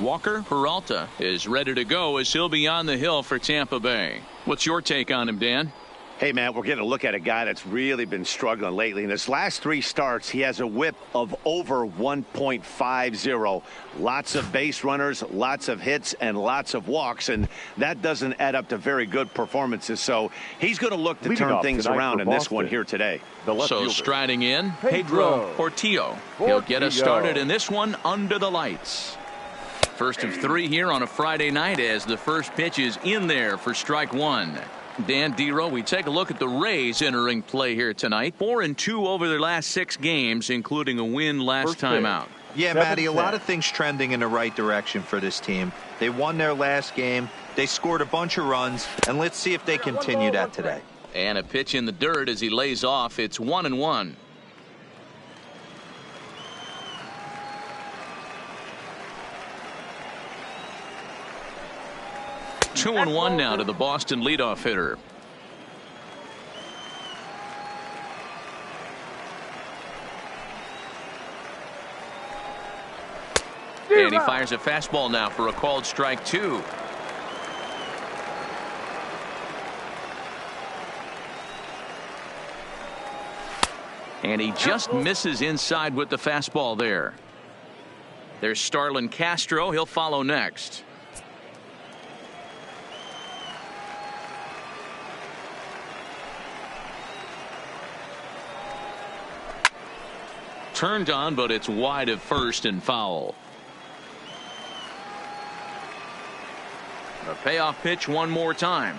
Walker Peralta is ready to go as he'll be on the hill for Tampa Bay. What's your take on him, Dan? Hey, man, we're getting a look at a guy that's really been struggling lately. In his last 3 starts, he has a whip of over 1.50. Lots of base runners, lots of hits, and lots of walks, and that doesn't add up to very good performances. So he's going to look to turn things around in this one here today. So striding in, Pedro Portillo. He'll get us started in this one under the lights. First of 3 here on a Friday night as the first pitch is in there for strike 1. Dan Dero, we take a look at the Rays entering play here tonight. 4-2 over their last 6 games, including a win last time out. Yeah, Matty, a lot of things trending in the right direction for this team. They won their last game. They scored a bunch of runs, and let's see if they continue that today. And a pitch in the dirt as he lays off. It's 1-1. 2-1 now to the Boston leadoff hitter. And he fires a fastball now for a called strike 2. And he just misses inside with the fastball there. There's Starlin Castro. He'll follow next. Turned on, but it's wide of first and foul. A payoff pitch one more time.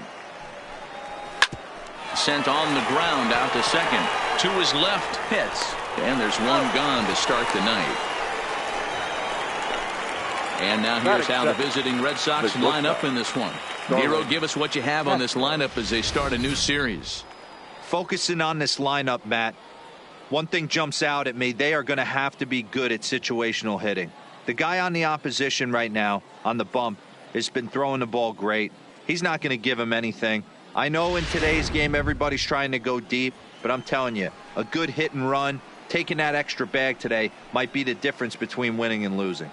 Sent on the ground out to second. To his left, hits. And there's one gone to start the night. And now here's how the visiting Red Sox line up in this one. Dero, give us what you have on this lineup as they start a new series. Focusing on this lineup, Matt. One thing jumps out at me. They are going to have to be good at situational hitting. The guy on the opposition right now on the bump has been throwing the ball great. He's not going to give him anything. I know in today's game everybody's trying to go deep, but I'm telling you, a good hit and run, taking that extra bag today might be the difference between winning and losing.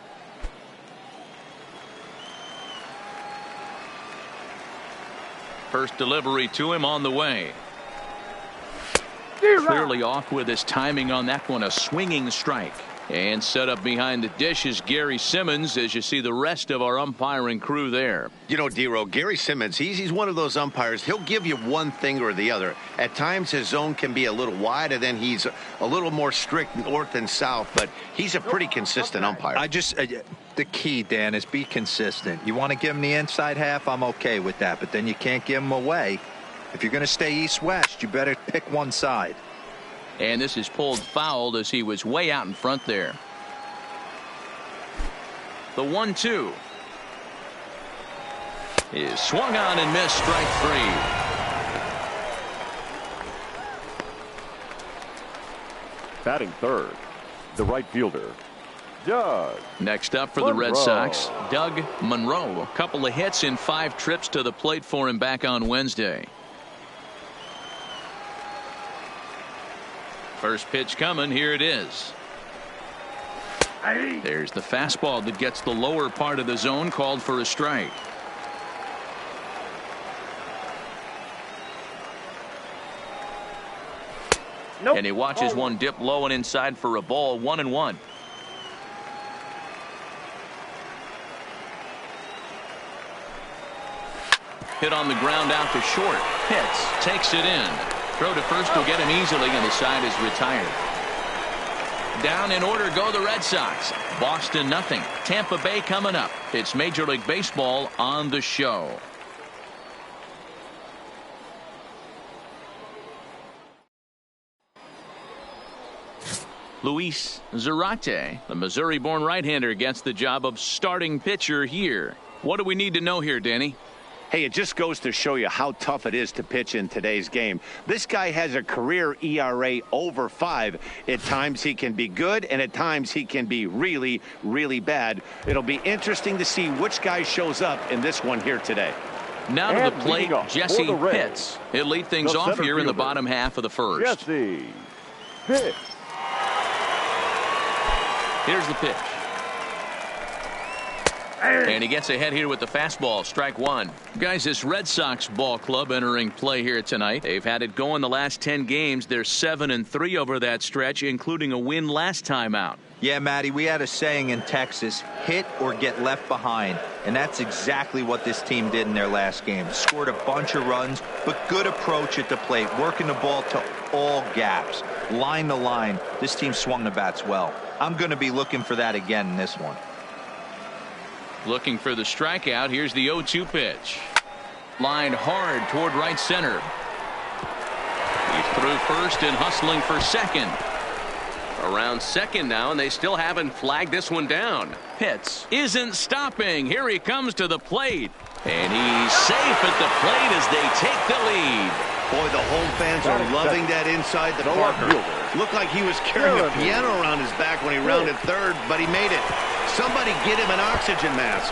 First delivery to him on the way. Clearly off with his timing on that one. A swinging strike. And set up behind the dish is Gary Simmons as you see the rest of our umpiring crew there. You know, Dero, Gary Simmons, he's one of those umpires. He'll give you one thing or the other. At times his zone can be a little wide, and then he's a little more strict north and south, but he's a pretty consistent umpire. The key, Dan, is be consistent. You want to give him the inside half, I'm okay with that, but then you can't give him away. If you're going to stay east-west, you better pick one side. And this is pulled foul as he was way out in front there. The 1-2 is swung on and missed, strike 3. Batting third, the right fielder, Doug. Next up for the Red Sox, Doug Monroe. A couple of hits in 5 trips to the plate for him back on Wednesday. First pitch coming. Here it is. There's the fastball that gets the lower part of the zone, called for a strike. Nope. And he watches one dip low and inside for a ball. 1-1. Hit on the ground out to short. Hits. Takes it in. Throw to first will get him easily, and the side is retired. Down in order go the Red Sox. Boston nothing. Tampa Bay coming up. It's Major League Baseball on the show. Luis Zarate, the Missouri-born right-hander, gets the job of starting pitcher here. What do we need to know here, Danny? Hey, it just goes to show you how tough it is to pitch in today's game. This guy has a career ERA over 5. At times he can be good, and at times he can be really, really bad. It'll be interesting to see which guy shows up in this one here today. Now to the plate, Jesse Pitts. He'll lead things off here in the bottom half of the first. Jesse Pitts. Here's the pitch. And he gets ahead here with the fastball. Strike one. Guys, this Red Sox ball club entering play here tonight. They've had it going the last 10 games. They're 7-3 over that stretch, including a win last time out. Yeah, Matty, we had a saying in Texas, hit or get left behind. And that's exactly what this team did in their last game. Scored a bunch of runs, but good approach at the plate, working the ball to all gaps. Line to line, this team swung the bats well. I'm going to be looking for that again in this one. Looking for the strikeout. Here's the 0-2 pitch. Lined hard toward right center. He's through first and hustling for second. Around second now, and they still haven't flagged this one down. Pitts isn't stopping. Here he comes to the plate. And he's safe at the plate as they take the lead. Boy, the home fans are loving that inside the Parker. Looked like he was carrying a piano around his back when he rounded third, but he made it. Somebody get him an oxygen mask.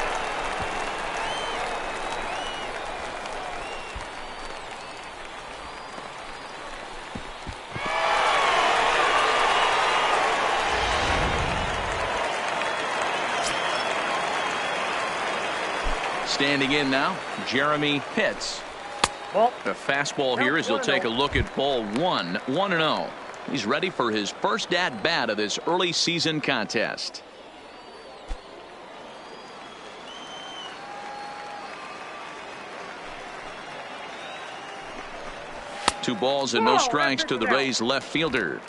Standing in now, Jeremy Pitts. The fastball here as he'll take a look at ball one. 1-0. He's ready for his first at-bat of this early season contest. Two balls and no strikes to the Rays left fielder.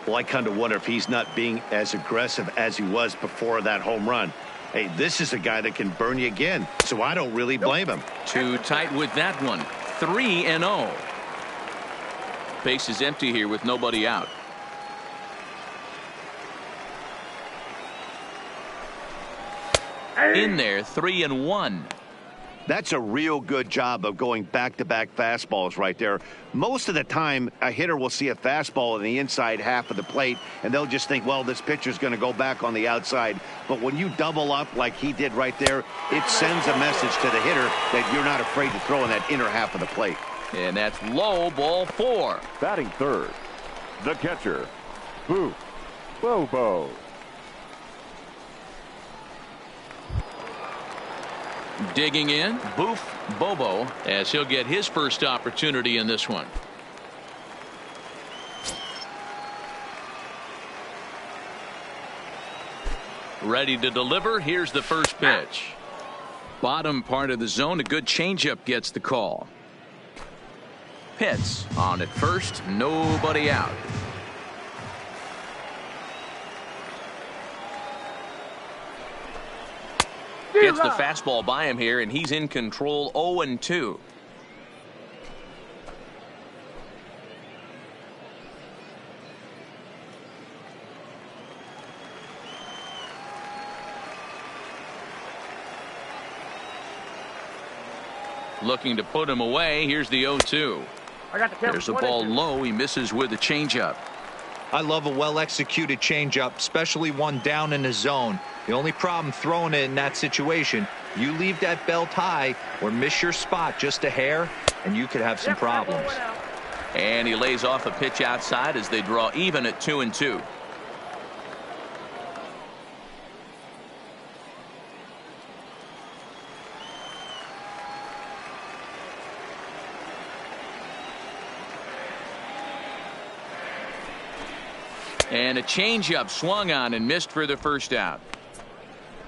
Well, I kind of wonder if he's not being as aggressive as he was before that home run. Hey, this is a guy that can burn you again, so I don't really blame him. Too tight with that one. 3-0. Base is empty here with nobody out. In there, 3-1. That's a real good job of going back-to-back fastballs right there. Most of the time, a hitter will see a fastball in the inside half of the plate, and they'll just think, well, this pitcher's going to go back on the outside. But when you double up like he did right there, it sends a message to the hitter that you're not afraid to throw in that inner half of the plate. And that's low, ball 4. Batting third, the catcher, Bobo. Digging in, Bobo, as he'll get his first opportunity in this one. Ready to deliver. Here's the first pitch. Bottom part of the zone. A good changeup gets the call. Pitts on at first. Nobody out. Gets the fastball by him here, and he's in control. 0-2. Looking to put him away. Here's the 0-2. There's a ball low. He misses with a changeup. I love a well-executed changeup, especially one down in the zone. The only problem throwing it in that situation, you leave that belt high or miss your spot just a hair, and you could have some problems. And he lays off a pitch outside as they draw even at 2-2. And a changeup swung on and missed for the first out.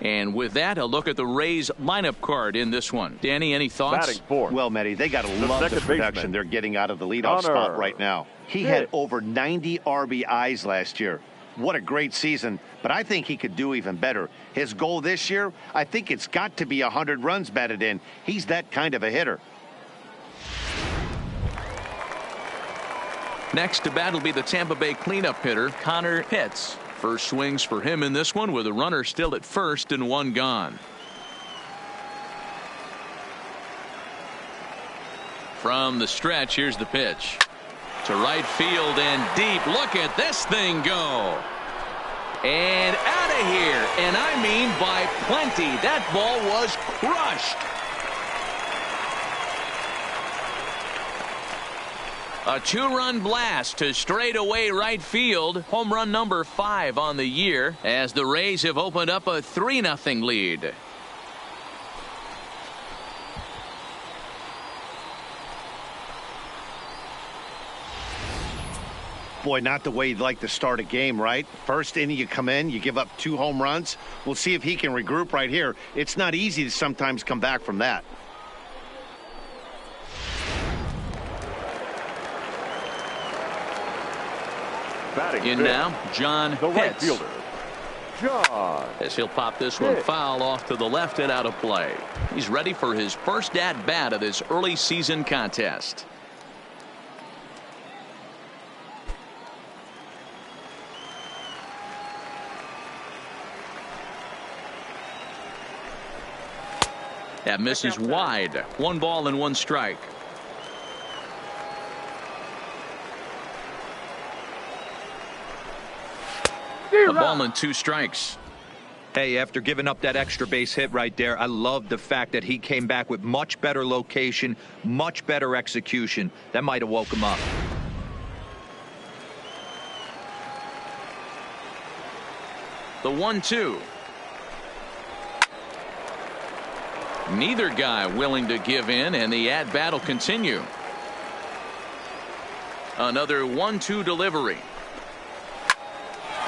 And with that, a look at the Rays lineup card in this one. Danny, any thoughts? Batting fourth. Well, Matty, they got to love the production they're getting out of the leadoff spot right now. He had over 90 RBIs last year. What a great season, but I think he could do even better. His goal this year, I think it's got to be 100 runs batted in. He's that kind of a hitter. Next to bat will be the Tampa Bay cleanup hitter, Connor Pitts. First swings for him in this one with a runner still at first and one gone. From the stretch, here's the pitch. To right field and deep. Look at this thing go. And out of here. And I mean by plenty. That ball was crushed. A two-run blast to straightaway right field. Home run number 5 on the year as the Rays have opened up a 3-0 lead. Boy, not the way you'd like to start a game, right? First inning, you come in, you give up 2 home runs. We'll see if he can regroup right here. It's not easy to sometimes come back from that. Batting In fifth, now, John the right Pitts. fielder, John. As he'll pop this one Pitts. foul off to the left and out of play. He's ready for his first at-bat of this early season contest. That misses wide. 1 ball and 1 strike. A ball and 2 strikes. Hey, after giving up that extra base hit right there, I love the fact that he came back with much better location, much better execution. That might have woke him up. The 1-2. Neither guy willing to give in, and the at-bat will continue. Another 1-2 delivery.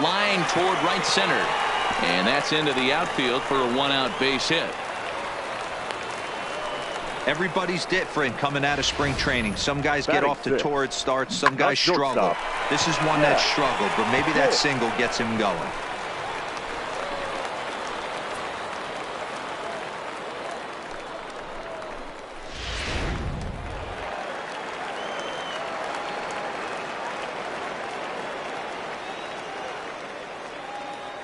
Line toward right center. And that's into the outfield for a 1-out base hit. Everybody's different coming out of spring training. Some guys get Batting off to fifth. torrid starts. Some guys Shortstop. struggle. This is one that struggled, but maybe that single gets him going.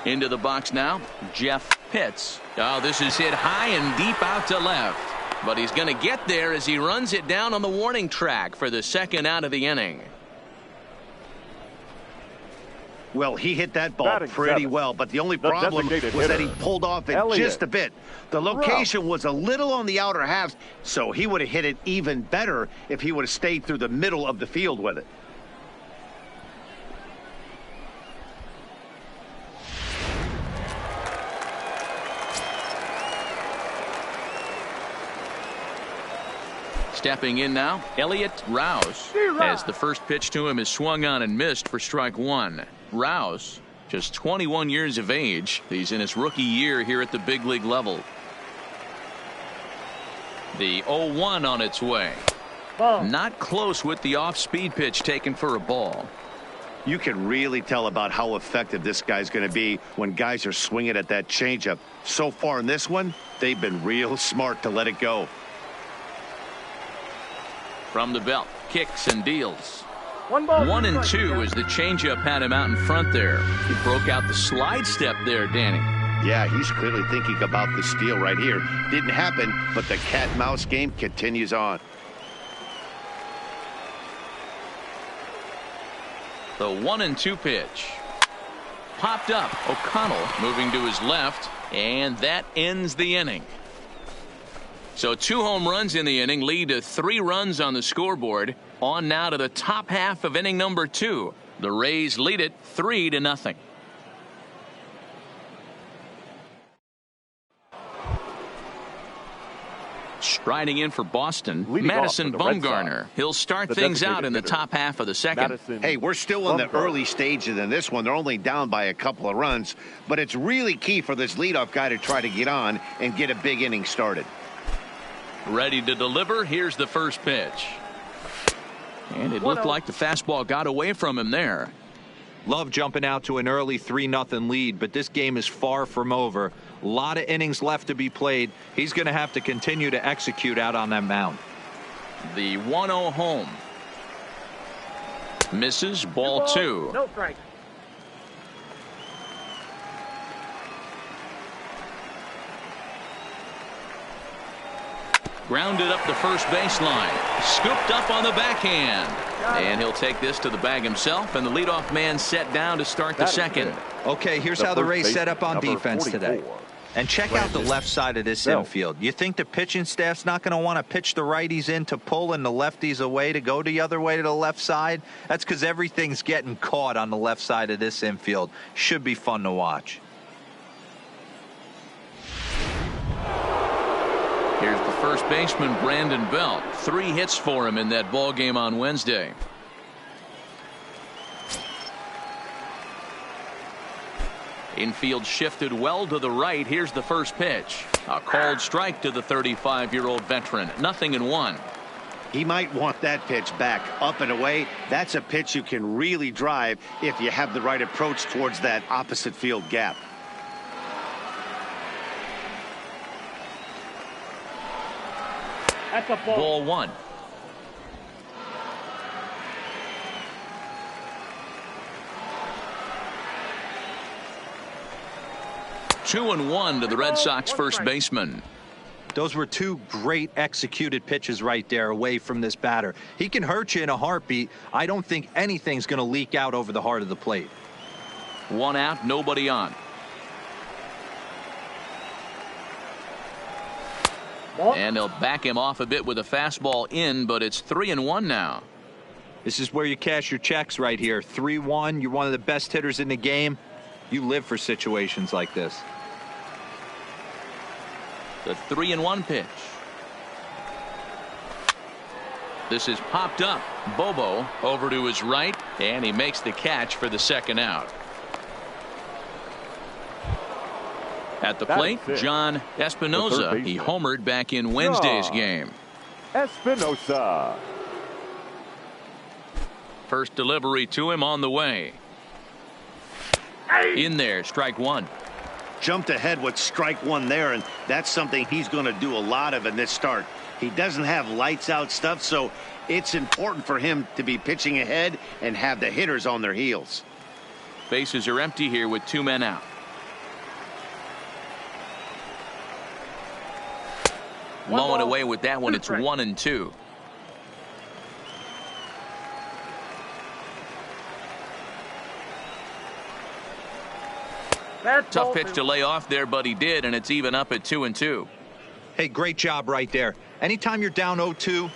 Into the box now, Jeff Pitts. Oh, this is hit high and deep out to left. But he's going to get there as he runs it down on the warning track for the 2nd out of the inning. Well, he hit that ball Batting pretty seventh, well, but the only the problem was designated that he hitter, pulled off it Elliott. just a bit. The location was a little on the outer half, so he would have hit it even better if he would have stayed through the middle of the field with it. Stepping in now, Elliott Rouse, as the first pitch to him is swung on and missed for strike 1. Rouse, just 21 years of age. He's in his rookie year here at the big league level. The 0-1 on its way. Not close with the off-speed pitch taken for a ball. You can really tell about how effective this guy's going to be when guys are swinging at that changeup. So far in this one, they've been real smart to let it go. From the belt, kicks and deals. 1-2 as the changeup had him out in front there. He broke out the slide step there, Danny. Yeah, he's clearly thinking about the steal right here. Didn't happen, but the cat-mouse game continues on. The 1-2 pitch. Popped up. O'Connell moving to his left, and that ends the inning. So 2 home runs in the inning lead to 3 runs on the scoreboard. On now to the top half of inning number 2. The Rays lead it 3-0. Striding in for Boston, Leading Madison off for the Red Bumgarner. Sox, He'll start the things out designated in the hitter, top half of the 2nd. Madison Hey, we're still in the Bumgarner. early stages in this one. They're only down by a couple of runs, but it's really key for this leadoff guy to try to get on and get a big inning started. Ready to deliver. Here's the first pitch. And it looked like the fastball got away from him there. Love jumping out to an early 3-0 lead, but this game is far from over. A lot of innings left to be played. He's going to have to continue to execute out on that mound. The 1-0 home. Misses, ball 2. No strike. Grounded up the first baseline. Scooped up on the backhand. And he'll take this to the bag himself, and the leadoff man set down to start the second. Okay, here's The how the first Rays set up on baseman, defense number today. 44. And check out the left side of this infield. You think the pitching staff's not going to want to pitch the righties in to pull and the lefties away to go the other way to the left side? That's because everything's getting caught on the left side of this infield. Should be fun to watch. Here's the first baseman, Brandon Belt. 3 hits for him in that ball game on Wednesday. Infield shifted well to the right. Here's the first pitch. A called strike to the 35-year-old veteran. 0-1. He might want that pitch back up and away. That's a pitch you can really drive if you have the right approach towards that opposite field gap. That's a ball. Ball 1. Two and one to the Red Sox first baseman. Those were two great executed pitches right there away from this batter. He can hurt you in a heartbeat. I don't think anything's going to leak out over the heart of the plate. One out, nobody on. And they'll back him off a bit with a fastball in, but it's 3-1 now. This is where you cash your checks right here. 3-1. You're one of the best hitters in the game. You live for situations like this. The 3-1 pitch. This is popped up. Bobo over to his right, and he makes the catch for the second out. At the plate, John Espinoza. He homered back in Wednesday's game. Espinoza. First delivery to him on the way. In there, strike one. Jumped ahead with strike one there, and that's something he's going to do a lot of in this start. He doesn't have lights out stuff, so it's important for him to be pitching ahead and have the hitters on their heels. Bases are empty here with two men out. Blowing away with that one. It's 1-2. Tough pitch to lay off there, but he did, and it's even up at 2-2. Hey, great job right there. Anytime you're down 0-2,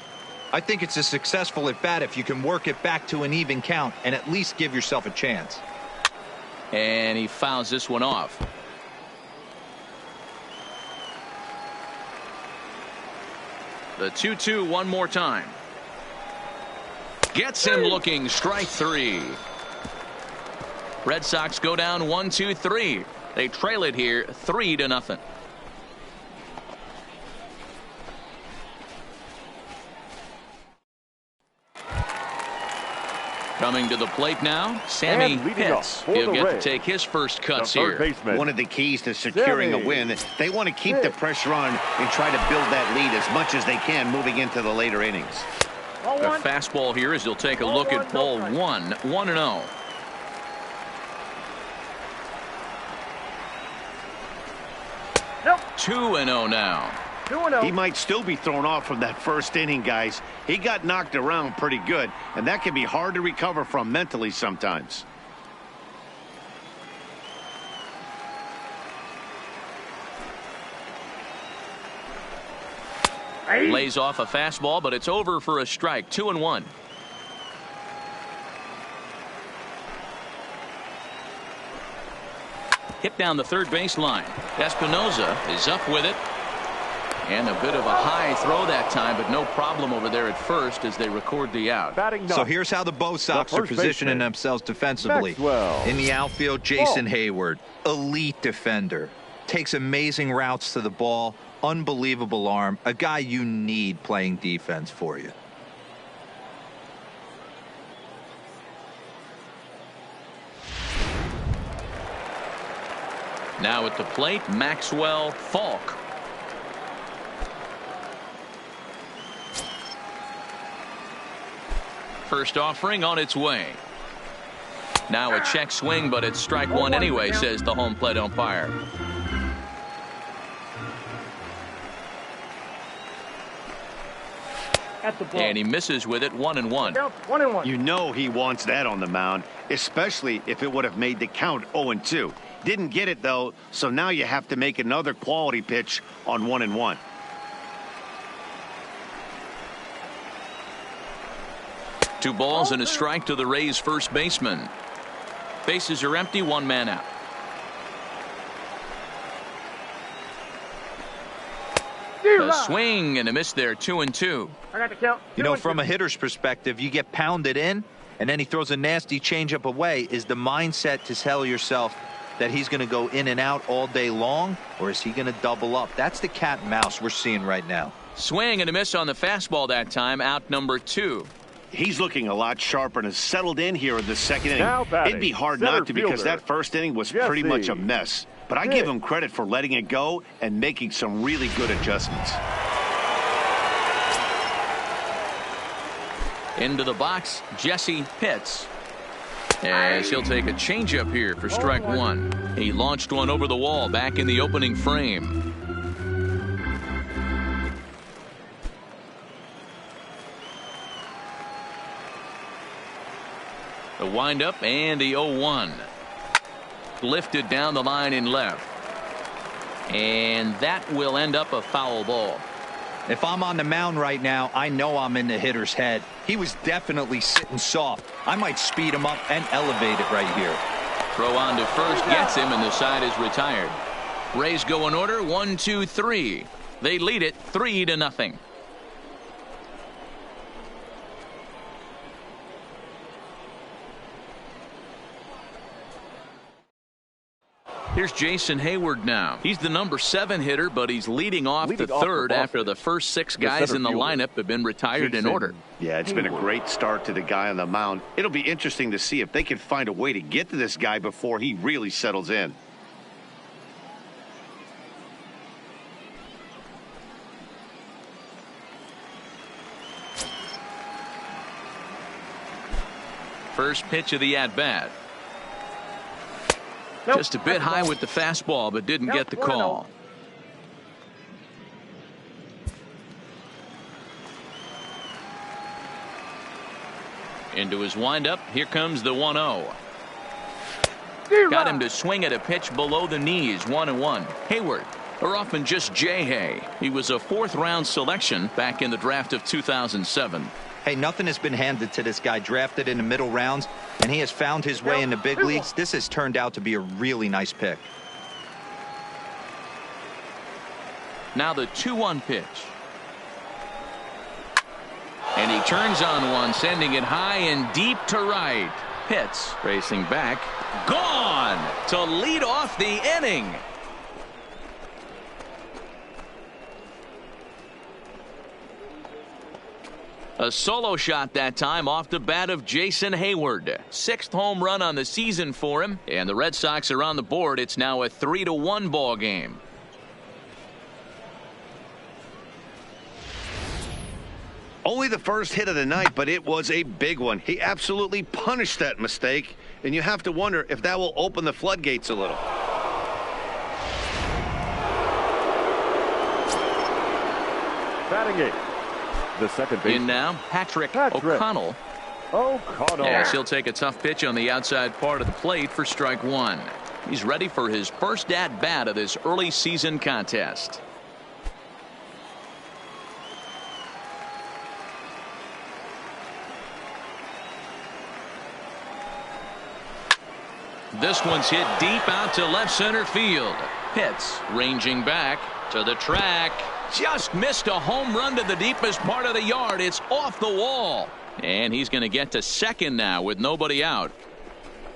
I think it's a successful at bat if you can work it back to an even count and at least give yourself a chance. And he fouls this one off. The 2-2 one more time. Gets him looking. Strike three. Red Sox go down 1-2-3. They trail it here 3-0. Coming to the plate now, Sammy Pitts. He'll get to take his first cuts here. One of the keys to securing a win, they want to keep the pressure on and try to build that lead as much as they can moving into the later innings. The fastball here as he'll take a look at ball one. 1-0. Nope. 2-0 now. 2-0. He might still be thrown off from that first inning, guys. He got knocked around pretty good, and that can be hard to recover from mentally sometimes. Lays off a fastball, but it's over for a strike. 2-1. Hit down the third base line. Espinoza is up with it. And a bit of a high throw that time, but no problem over there at first as they record the out. So here's how the Bo Sox are positioning themselves defensively. In the outfield, Jason Hayward, elite defender. Takes amazing routes to the ball. Unbelievable arm. A guy you need playing defense for you. Now at the plate, Maxwell Falk. First offering on its way. Now a check swing, but it's strike one anyway, says the home plate umpire. And he misses with it. 1-1. 1-1. You know he wants that on the mound, especially if it would have made the count 0-2. Didn't get it, though, so now you have to make another quality pitch on 1-1. Two balls and a strike to the Rays first baseman. Bases are empty, one man out. A swing and a miss there. 2-2. I got the count. You know, from a hitter's perspective, you get pounded in and then he throws a nasty changeup away. Is the mindset to tell yourself, that he's going to go in and out all day long, or is he going to double up? That's the cat and mouse we're seeing right now. Swing and a miss on the fastball that time, out number 2. He's looking a lot sharper and has settled in here in the second inning. Now batting, It'd be hard center not to because fielder, that first inning was Jesse pretty much a mess. But I give him credit for letting it go and making some really good adjustments. Into the box, Jesse Pitts. As he'll take a changeup here for strike 1. He launched one over the wall back in the opening frame. The windup and the 0-1. Lifted down the line in left. And that will end up a foul ball. If I'm on the mound right now, I know I'm in the hitter's head. He was definitely sitting soft. I might speed him up and elevate it right here. Throw on to first gets him, and the side is retired. Rays go in order 1, 2, 3. They lead it 3-0. Here's Jason Hayward now. He's the number 7 hitter, but he's leading off the third after the first 6 guys in the lineup have been retired in order. Yeah, it's been a great start to the guy on the mound. It'll be interesting to see if they can find a way to get to this guy before he really settles in. First pitch of the at-bat. Just a bit high with the fastball, but didn't get the call. Into his windup. Here comes the 1-0. Got him to swing at a pitch below the knees. 1-1. Hayward, or often just J-Hay. He was a 4th-round selection back in the draft of 2007. Hey, nothing has been handed to this guy. Drafted in the middle rounds, and he has found his way in the big leagues. This has turned out to be a really nice pick. Now the 2-1 pitch. And he turns on one, sending it high and deep to right. Pitts racing back. Gone to lead off the inning. A solo shot that time off the bat of Jason Hayward. 6th home run on the season for him, and the Red Sox are on the board. It's now a 3-1 ball game. Only the first hit of the night, but it was a big one. He absolutely punished that mistake, and you have to wonder if that will open the floodgates a little. Batting 8. The second baseman. In now, Patrick O'Connell. As he'll take a tough pitch on the outside part of the plate for strike 1. He's ready for his first at-bat of this early season contest. This one's hit deep out to left center field. Pitts ranging back to the track. Just missed a home run to the deepest part of the yard. It's off the wall. And he's going to get to second now with nobody out.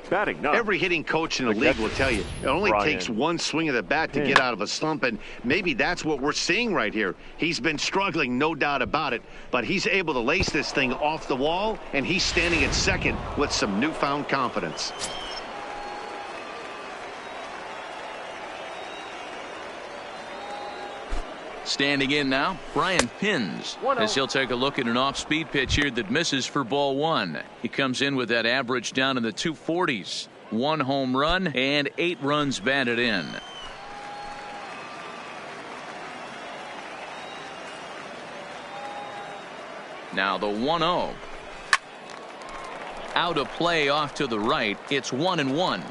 Batting 9. Every hitting coach in the league will tell you it only takes one swing of the bat to get out of a slump, and maybe that's what we're seeing right here. He's been struggling, no doubt about it, but he's able to lace this thing off the wall, and he's standing at second with some newfound confidence. Standing in now, Brian Pins, as he'll take a look at an off-speed pitch here that misses for ball 1. He comes in with that average down in the 240s. 1 home run and 8 runs batted in. Now the 1-0. Out of play off to the right. It's 1-1.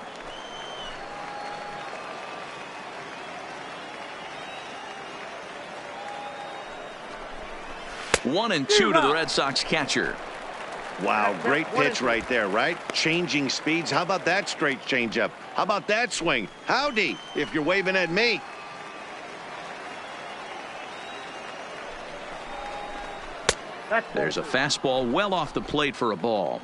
1-2 to the Red Sox catcher. Wow, great pitch right there, right? Changing speeds. How about that straight changeup? How about that swing? Howdy, if you're waving at me. There's a fastball well off the plate for a ball.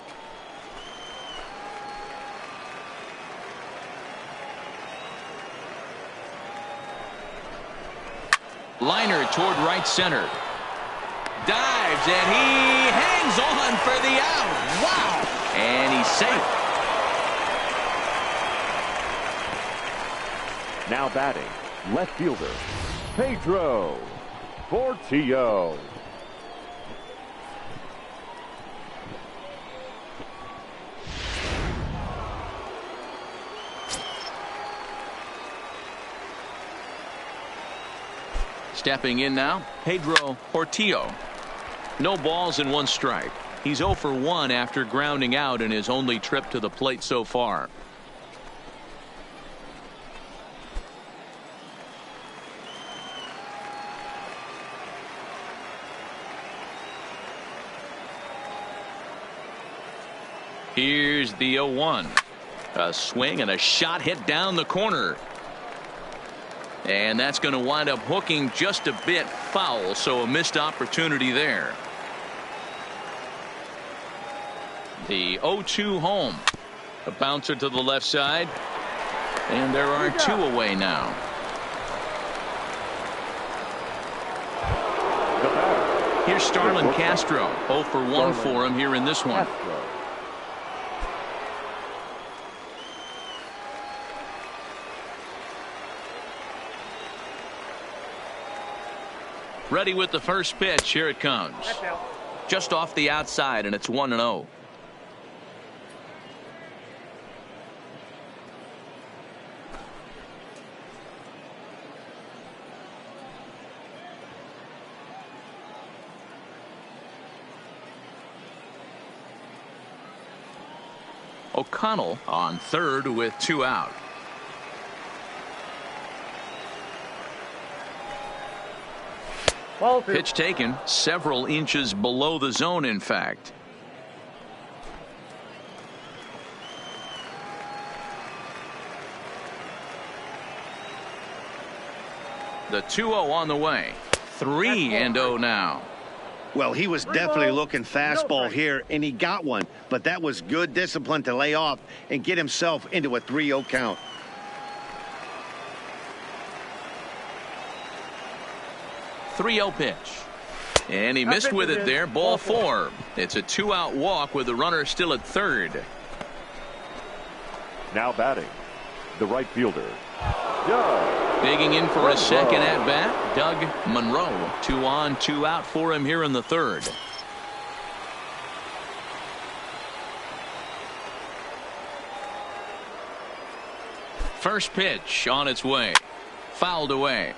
Liner toward right center. Dives, and he hangs on for the out. Wow! And he's safe. Now batting, left fielder, Pedro Portillo. Stepping in now, Pedro Portillo. No balls and 1 strike. He's 0 for 1 after grounding out in his only trip to the plate so far. Here's the 0-1. A swing and a shot hit down the corner. And that's going to wind up hooking just a bit foul, so a missed opportunity there. The 0-2 home. A bouncer to the left side. And there are 2 away now. Here's Starlin Castro. 0 for 1 for him here in this one. Ready with the first pitch. Here it comes. Just off the outside, and it's 1-0. O'Connell on third with 2 out. Pitch taken several inches below the zone, in fact. The 2-0 on the way. 3-0 now. Well, he was definitely looking fastball here, and he got one. But that was good discipline to lay off and get himself into a 3-0 count. Pitch. And he missed with it there. Ball 4. It's a 2-out walk with the runner still at third. Now batting, the right fielder, Doug. Digging in for a second at bat, Doug Monroe. 2 on, 2 out for him here in the third. First pitch on its way. Fouled away.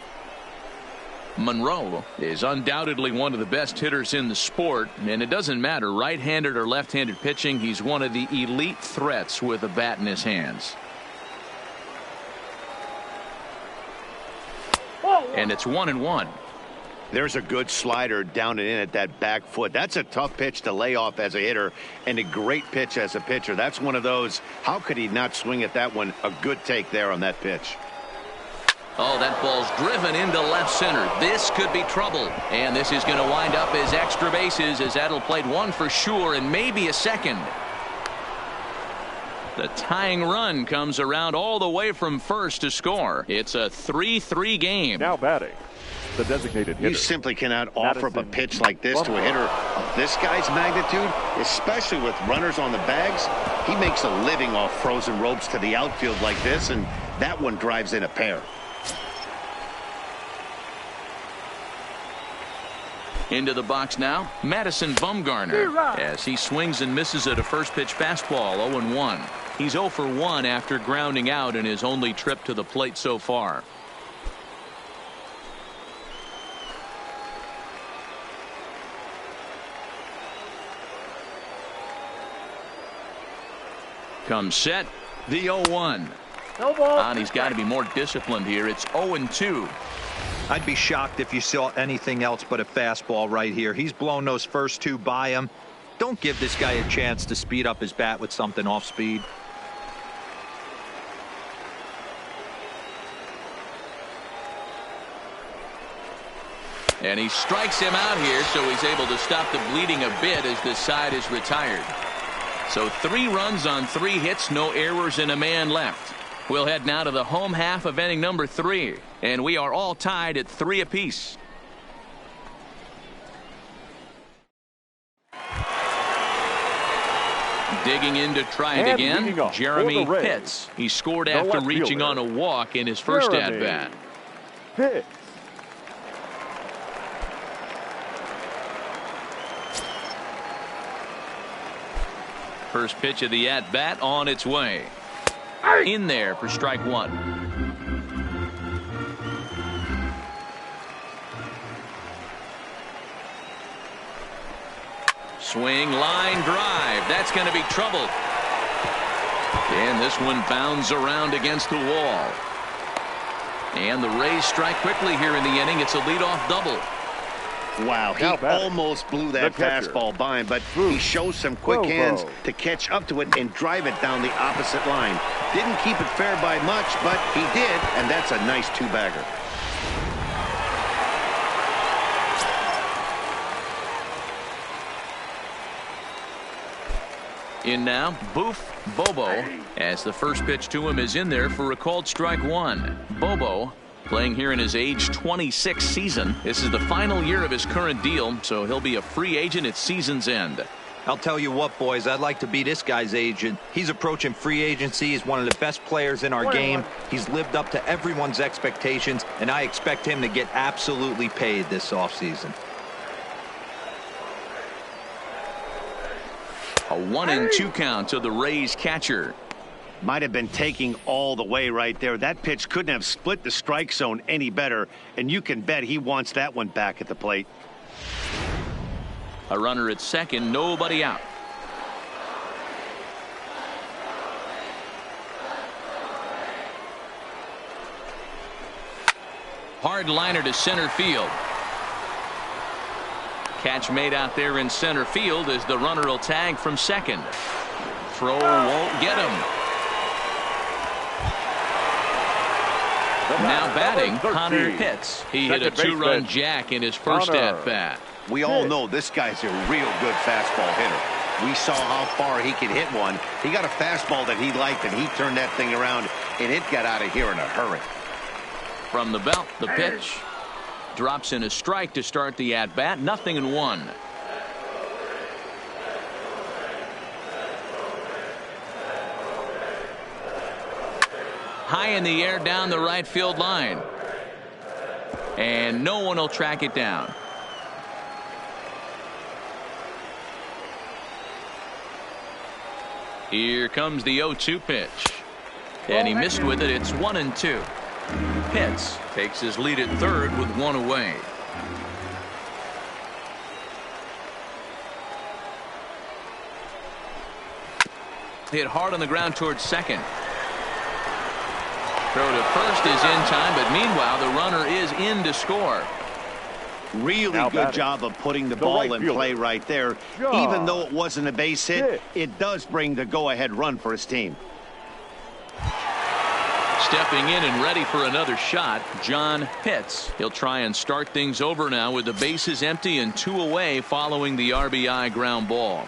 Monroe is undoubtedly one of the best hitters in the sport, and it doesn't matter right-handed or left-handed pitching. He's one of the elite threats with a bat in his hands. And it's 1-1. There's a good slider down and in at that back foot. That's a tough pitch to lay off as a hitter, and a great pitch as a pitcher. That's one of those. How could he not swing at that one? A good take there on that pitch. Oh, that ball's driven into left center. This could be trouble. And this is going to wind up as extra bases, as that'll played 1 for sure and maybe a second. The tying run comes around all the way from first to score. It's a 3-3 game. Now batting, the designated hitter. You simply cannot offer up a pitch like this to a hitter of this guy's magnitude, especially with runners on the bags. He makes a living off frozen ropes to the outfield like this, and that one drives in a pair. Into the box now, Madison Bumgarner, as he swings and misses at a first pitch fastball. 0-1. He's 0 for 1 after grounding out in his only trip to the plate so far. Comes set, the 0-1. And he's got to be more disciplined here. It's 0-2. I'd be shocked if you saw anything else but a fastball right here. He's blown those first 2 by him. Don't give this guy a chance to speed up his bat with something off speed. And he strikes him out here, so he's able to stop the bleeding a bit as this side is retired. So 3 runs on 3 hits, no errors, and a man left. We'll head now to the home half of inning number 3, and we are all tied at 3 apiece. Digging in to try it again, Jeremy Pitts. He scored after reaching on a walk in his first at-bat. Pitts. First pitch of the at-bat on its way. In there for strike 1. Swing, line drive. That's going to be trouble. And this one bounds around against the wall. And the Rays strike quickly here in the inning. It's a leadoff double. Wow, he almost blew that fastball by him, but he shows some quick hands to catch up to it and drive it down the opposite line. Didn't keep it fair by much, but he did, and that's a nice two-bagger. In now, Boof Bobo, as the first pitch to him is in there for a called strike 1. Bobo playing here in his age 26 season. This is the final year of his current deal, so he'll be a free agent at season's end. I'll tell you what, boys, I'd like to be this guy's agent. He's approaching free agency. He's one of the best players in our game. He's lived up to everyone's expectations, and I expect him to get absolutely paid this offseason. A 1-2 count to the Rays catcher. Might have been taking all the way right there. That pitch couldn't have split the strike zone any better, and you can bet he wants that one back at the plate. A runner at second, nobody out. Hard liner to center field. Catch made out there in center field as the runner will tag from second. Throw won't get him. Now batting, Connor Pitts. He hit a 2-run jack in his first at-bat. We all know this guy's a real good fastball hitter. We saw how far he could hit one. He got a fastball that he liked, and he turned that thing around, and it got out of here in a hurry. From the belt, the pitch. Drops in a strike to start the at-bat. 0-1. High in the air down the right field line. And no one will track it down. Here comes the 0-2 pitch. And he missed with it. It's 1-2. Pitts takes his lead at third with one away. Hit hard on the ground towards second. Throw to first is in time, but meanwhile the runner is in to score. Really good job of putting the ball in play right there. Even though it wasn't a base hit, it does bring the go-ahead run for his team. Stepping in and ready for another shot, John Pitts. He'll try and start things over now with the bases empty and 2 away following the RBI ground ball.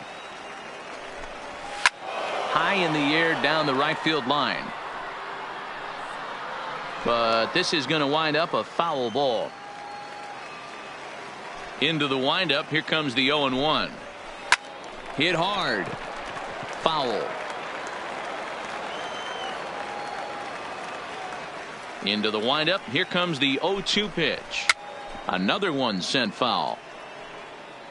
High in the air down the right field line. But this is going to wind up a foul ball. Into the windup. Here comes the 0-1. Hit hard. Foul. Into the windup. Here comes the 0-2 pitch. Another one sent foul.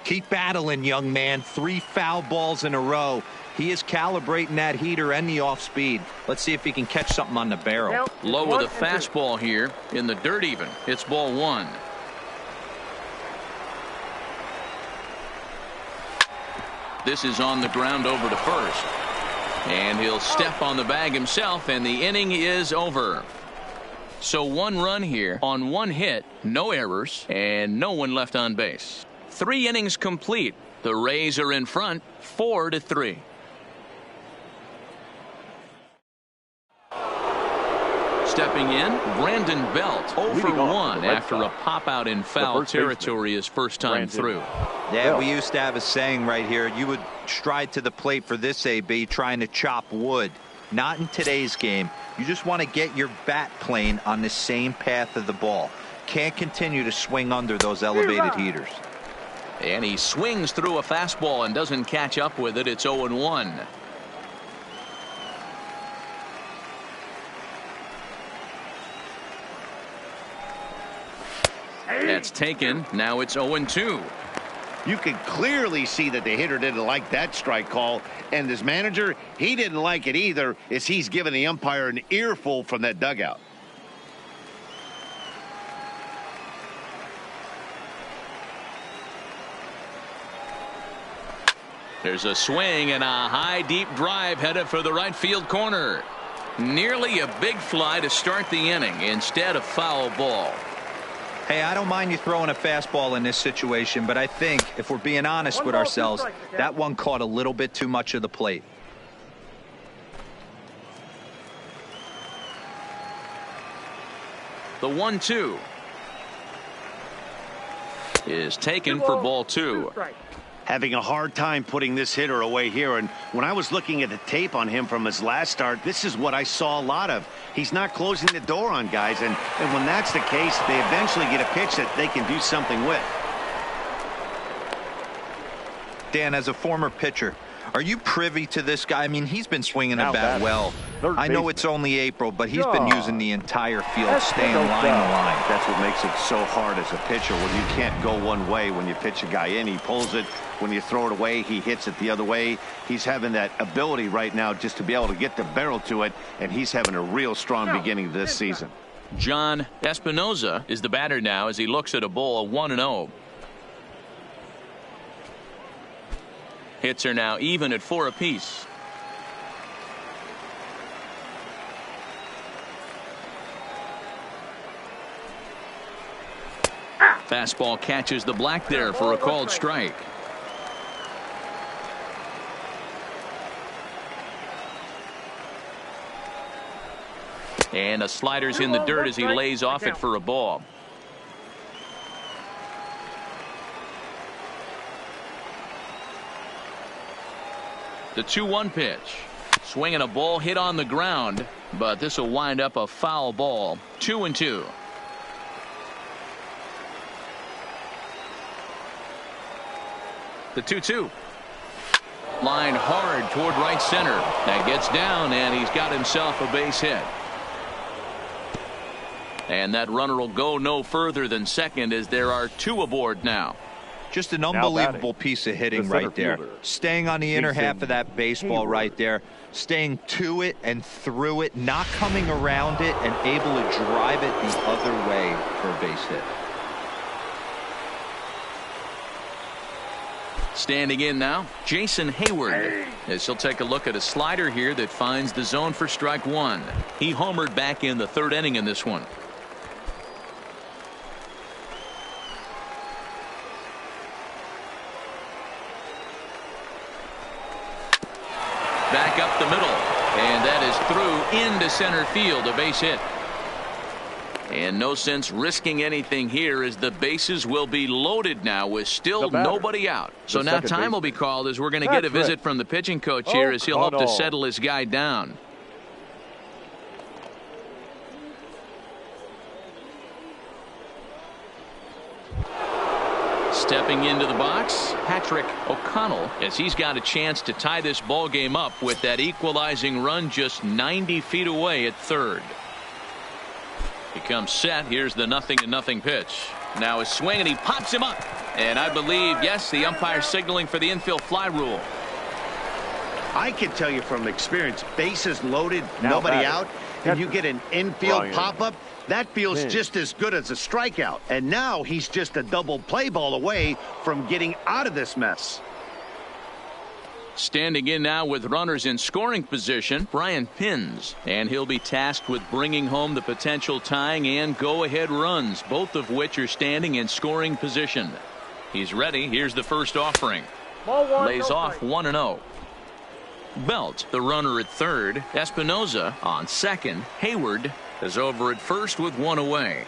Keep battling, young man. 3 foul balls in a row. He is calibrating that heater and the off speed. Let's see if he can catch something on the barrel. Low with a fastball here in the dirt even. It's ball 1. This is on the ground over to first. And he'll step on the bag himself, and the inning is over. So 1 run here on 1 hit, no errors, and no one left on base. 3 innings complete. The Rays are in front 4-3. Stepping in, Brandon Belt 0 for 1 after a pop out in foul territory his first time through. Yeah, we used to have a saying right here. You would stride to the plate for this AB trying to chop wood. Not in today's game. You just want to get your bat plane on the same path of the ball. Can't continue to swing under those elevated heaters. And he swings through a fastball and doesn't catch up with it. It's 0-1. That's taken. Now it's 0-2. You can clearly see that the hitter didn't like that strike call, and his manager, he didn't like it either, as he's giving the umpire an earful from that dugout. There's a swing and a high deep drive headed for the right field corner. Nearly a big fly to start the inning instead of foul ball. Hey, I don't mind you throwing a fastball in this situation, but I think if we're being honest with ourselves, that one caught a little bit too much of the plate. The 1-2 is taken for ball 2. Having a hard time putting this hitter away here, and when I was looking at the tape on him from his last start, this is what I saw a lot of. He's not closing the door on guys, and when that's the case, they eventually get a pitch that they can do something with. Dan, as a former pitcher, are you privy to this guy? I mean, he's been swinging the bat well. I know it's only April, but he's been using the entire field, staying line to line. That's what makes it so hard as a pitcher, when you can't go one way when you pitch a guy in. He pulls it. When you throw it away, he hits it the other way. He's having that ability right now just to be able to get the barrel to it, and he's having a real strong beginning to this season. John Espinoza is the batter now as he looks at a ball 1-0. Hits are now even at 4 apiece. Fastball catches the black there for a called strike. And a slider's in the dirt as he lays off it for a ball. The 2-1 pitch. Swinging a ball hit on the ground, but this will wind up a foul ball. 2-2. The 2-2. Line hard toward right center. That gets down, and he's got himself a base hit. And that runner will go no further than second as there are 2 aboard now. Just an unbelievable piece of hitting right there. Staying on the inner half of that baseball right there. Staying to it and through it. Not coming around it and able to drive it the other way for a base hit. Standing in now, Jason Hayward, as he'll take a look at a slider here that finds the zone for strike 1. He homered back in the 3rd inning in this one. Back up the middle, and that is through into center field, a base hit. And no sense risking anything here as the bases will be loaded now with still nobody out. So now time will be called as we're going to get a visit from the pitching coach here as he'll hope to settle his guy down. Stepping into the box, Patrick O'Connell, as he's got a chance to tie this ball game up with that equalizing run just 90 feet away at 3rd. He comes set. Here's the 0-0 pitch. Now a swing, and he pops him up. And I believe, yes, the umpire signaling for the infield fly rule. I can tell you from experience, bases loaded, nobody out, and you get an infield pop-up, that feels just as good as a strikeout. And now he's just a double play ball away from getting out of this mess. Standing in now with runners in scoring position, Brian Pins, and he'll be tasked with bringing home the potential tying and go-ahead runs, both of which are standing in scoring position. He's ready. Here's the first offering. Lays off 1-0. Belt, the runner at 3rd. Espinoza on 2nd. Hayward is over at 1st with 1 away.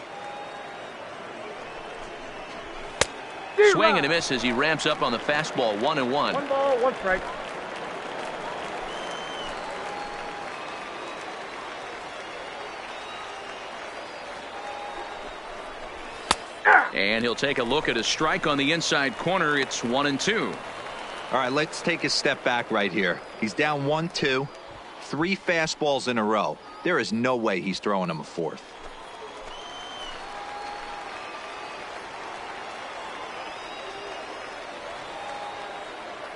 Swing and a miss as he ramps up on the fastball. 1-1. 1 ball, 1 strike. And he'll take a look at a strike on the inside corner. It's 1-2. All right, let's take a step back right here. He's down 1-2, 3 fastballs in a row. There is no way he's throwing him a fourth.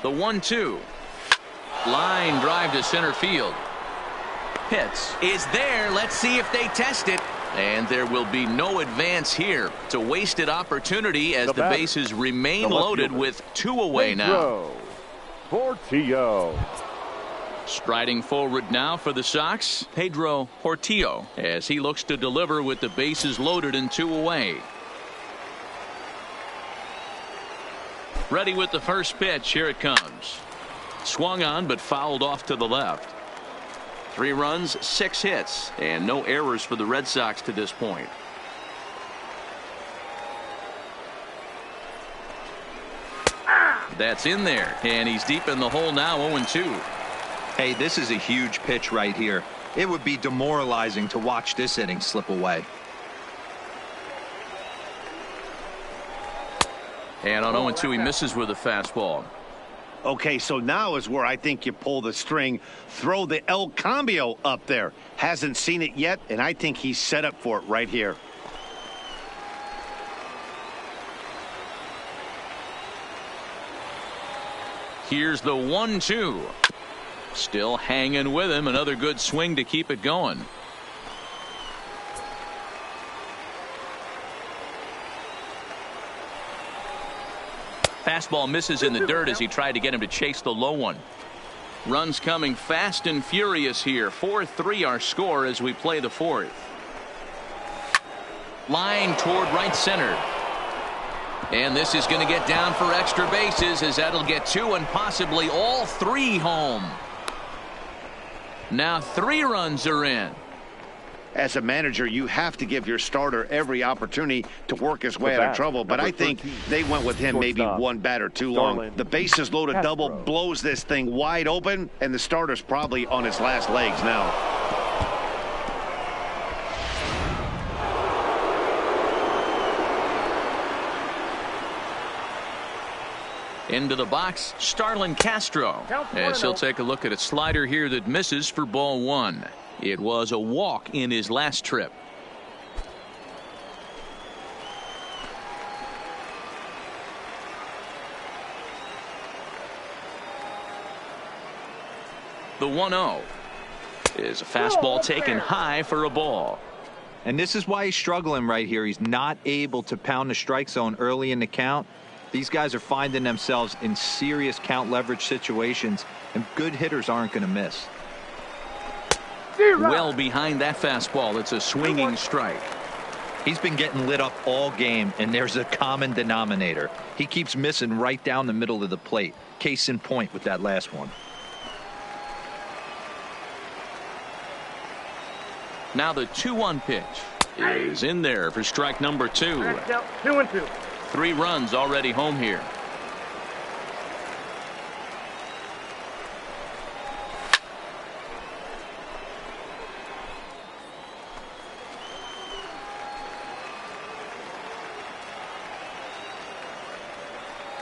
The 1-2. Line drive to center field. Pitch is there. Let's see if they test it. And there will be no advance here. It's a wasted opportunity as the bases remain loaded with 2 away now. Portillo. Striding forward now for the Sox, Pedro Portillo, as he looks to deliver with the bases loaded and 2 away. Ready with the first pitch. Here it comes. Swung on but fouled off to the left. 3 runs, 6 hits, and no errors for the Red Sox to this point. That's in there, and he's deep in the hole now, 0-2. Hey, this is a huge pitch right here. It would be demoralizing to watch this inning slip away. And on 0-2, he misses with a fastball. Okay, so now is where I think you pull the string, throw the El Cambio up there. Hasn't seen it yet, and I think he's set up for it right here. Here's the 1-2. Still hanging with him. Another good swing to keep it going. Fastball misses in the dirt as he tried to get him to chase the low one. Runs coming fast and furious here. 4-3 our score as we play the 4th. Line toward right center. And this is going to get down for extra bases as that'll get 2 and possibly all 3 home. Now 3 runs are in. As a manager, you have to give your starter every opportunity to work his way out of trouble. But I think they went with him maybe 1 batter too long. The bases loaded double blows this thing wide open, and the starter's probably on his last legs now. Into the box, Starlin Castro, as he'll take a look at a slider here that misses for ball 1. It was a walk in his last trip. The 1-0 is a fastball taken high for a ball. And this is why he's struggling right here. He's not able to pound the strike zone early in the count. These guys are finding themselves in serious count leverage situations, and good hitters aren't going to miss. Well behind that fastball. It's a swinging strike. He's been getting lit up all game, and there's a common denominator. He keeps missing right down the middle of the plate. Case in point with that last one. Now the 2-1 pitch is in there for strike number 2. 2-2. 3 runs already home here.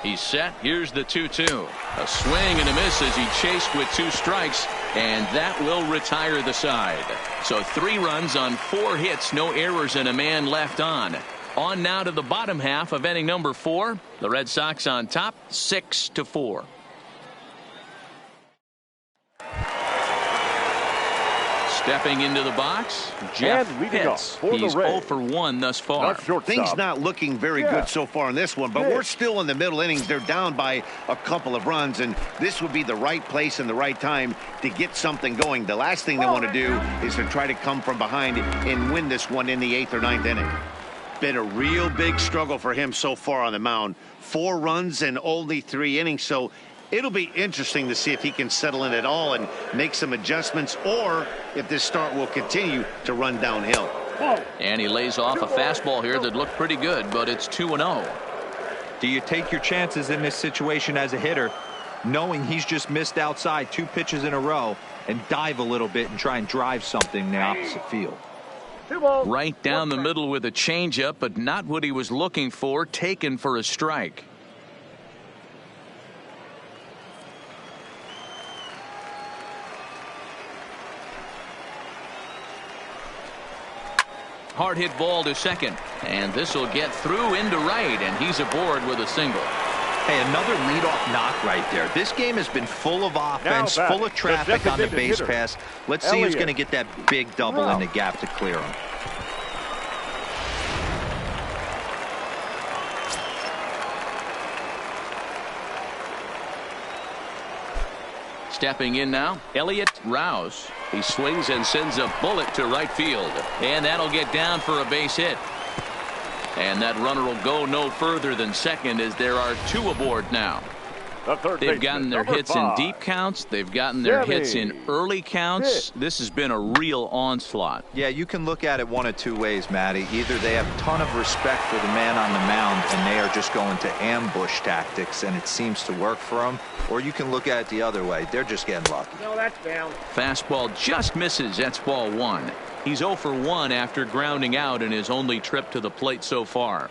He's set. Here's the 2-2. A swing and a miss as he chased with 2 strikes, and that will retire the side. So 3 runs on 4 hits, no errors, and a man left on. On now to the bottom half of inning number 4. The Red Sox on top, 6-4. Stepping into the box, Jeff Pitts. He's 0 for 1 thus far. Things not looking very good so far in this one, but we're still in the middle innings. They're down by a couple of runs, and this would be the right place and the right time to get something going. The last thing they want to do is to try to come from behind and win this one in the 8th or 9th inning. Been a real big struggle for him so far on the mound. 4 runs in only 3 innings, so it'll be interesting to see if he can settle in at all and make some adjustments, or if this start will continue to run downhill. And he lays off a fastball here that looked pretty good, but it's 2-0. Do you take your chances in this situation as a hitter, knowing he's just missed outside 2 pitches in a row, and dive a little bit and try and drive something in the opposite field? 2 balls. Right down the middle with a changeup, but not what he was looking for. Taken for a strike. Hard hit ball to second, and this will get through into right, and he's aboard with a single. Hey, another leadoff knock right there. This game has been full of offense, full of traffic on the base pass. Let's see who's going to get that big double in the gap to clear him. Stepping in now, Elliott Rouse. He swings and sends a bullet to right field, and that'll get down for a base hit. And that runner will go no further than second, as there are 2 aboard now. They've gotten their hits in deep counts. They've gotten their hits in early counts. This has been a real onslaught. Yeah, you can look at it one of 2 ways, Matty. Either they have a ton of respect for the man on the mound and they are just going to ambush tactics and it seems to work for them, or you can look at it the other way. They're just getting lucky. No, that's down. Fastball just misses. That's ball 1. He's 0 for 1 after grounding out in his only trip to the plate so far.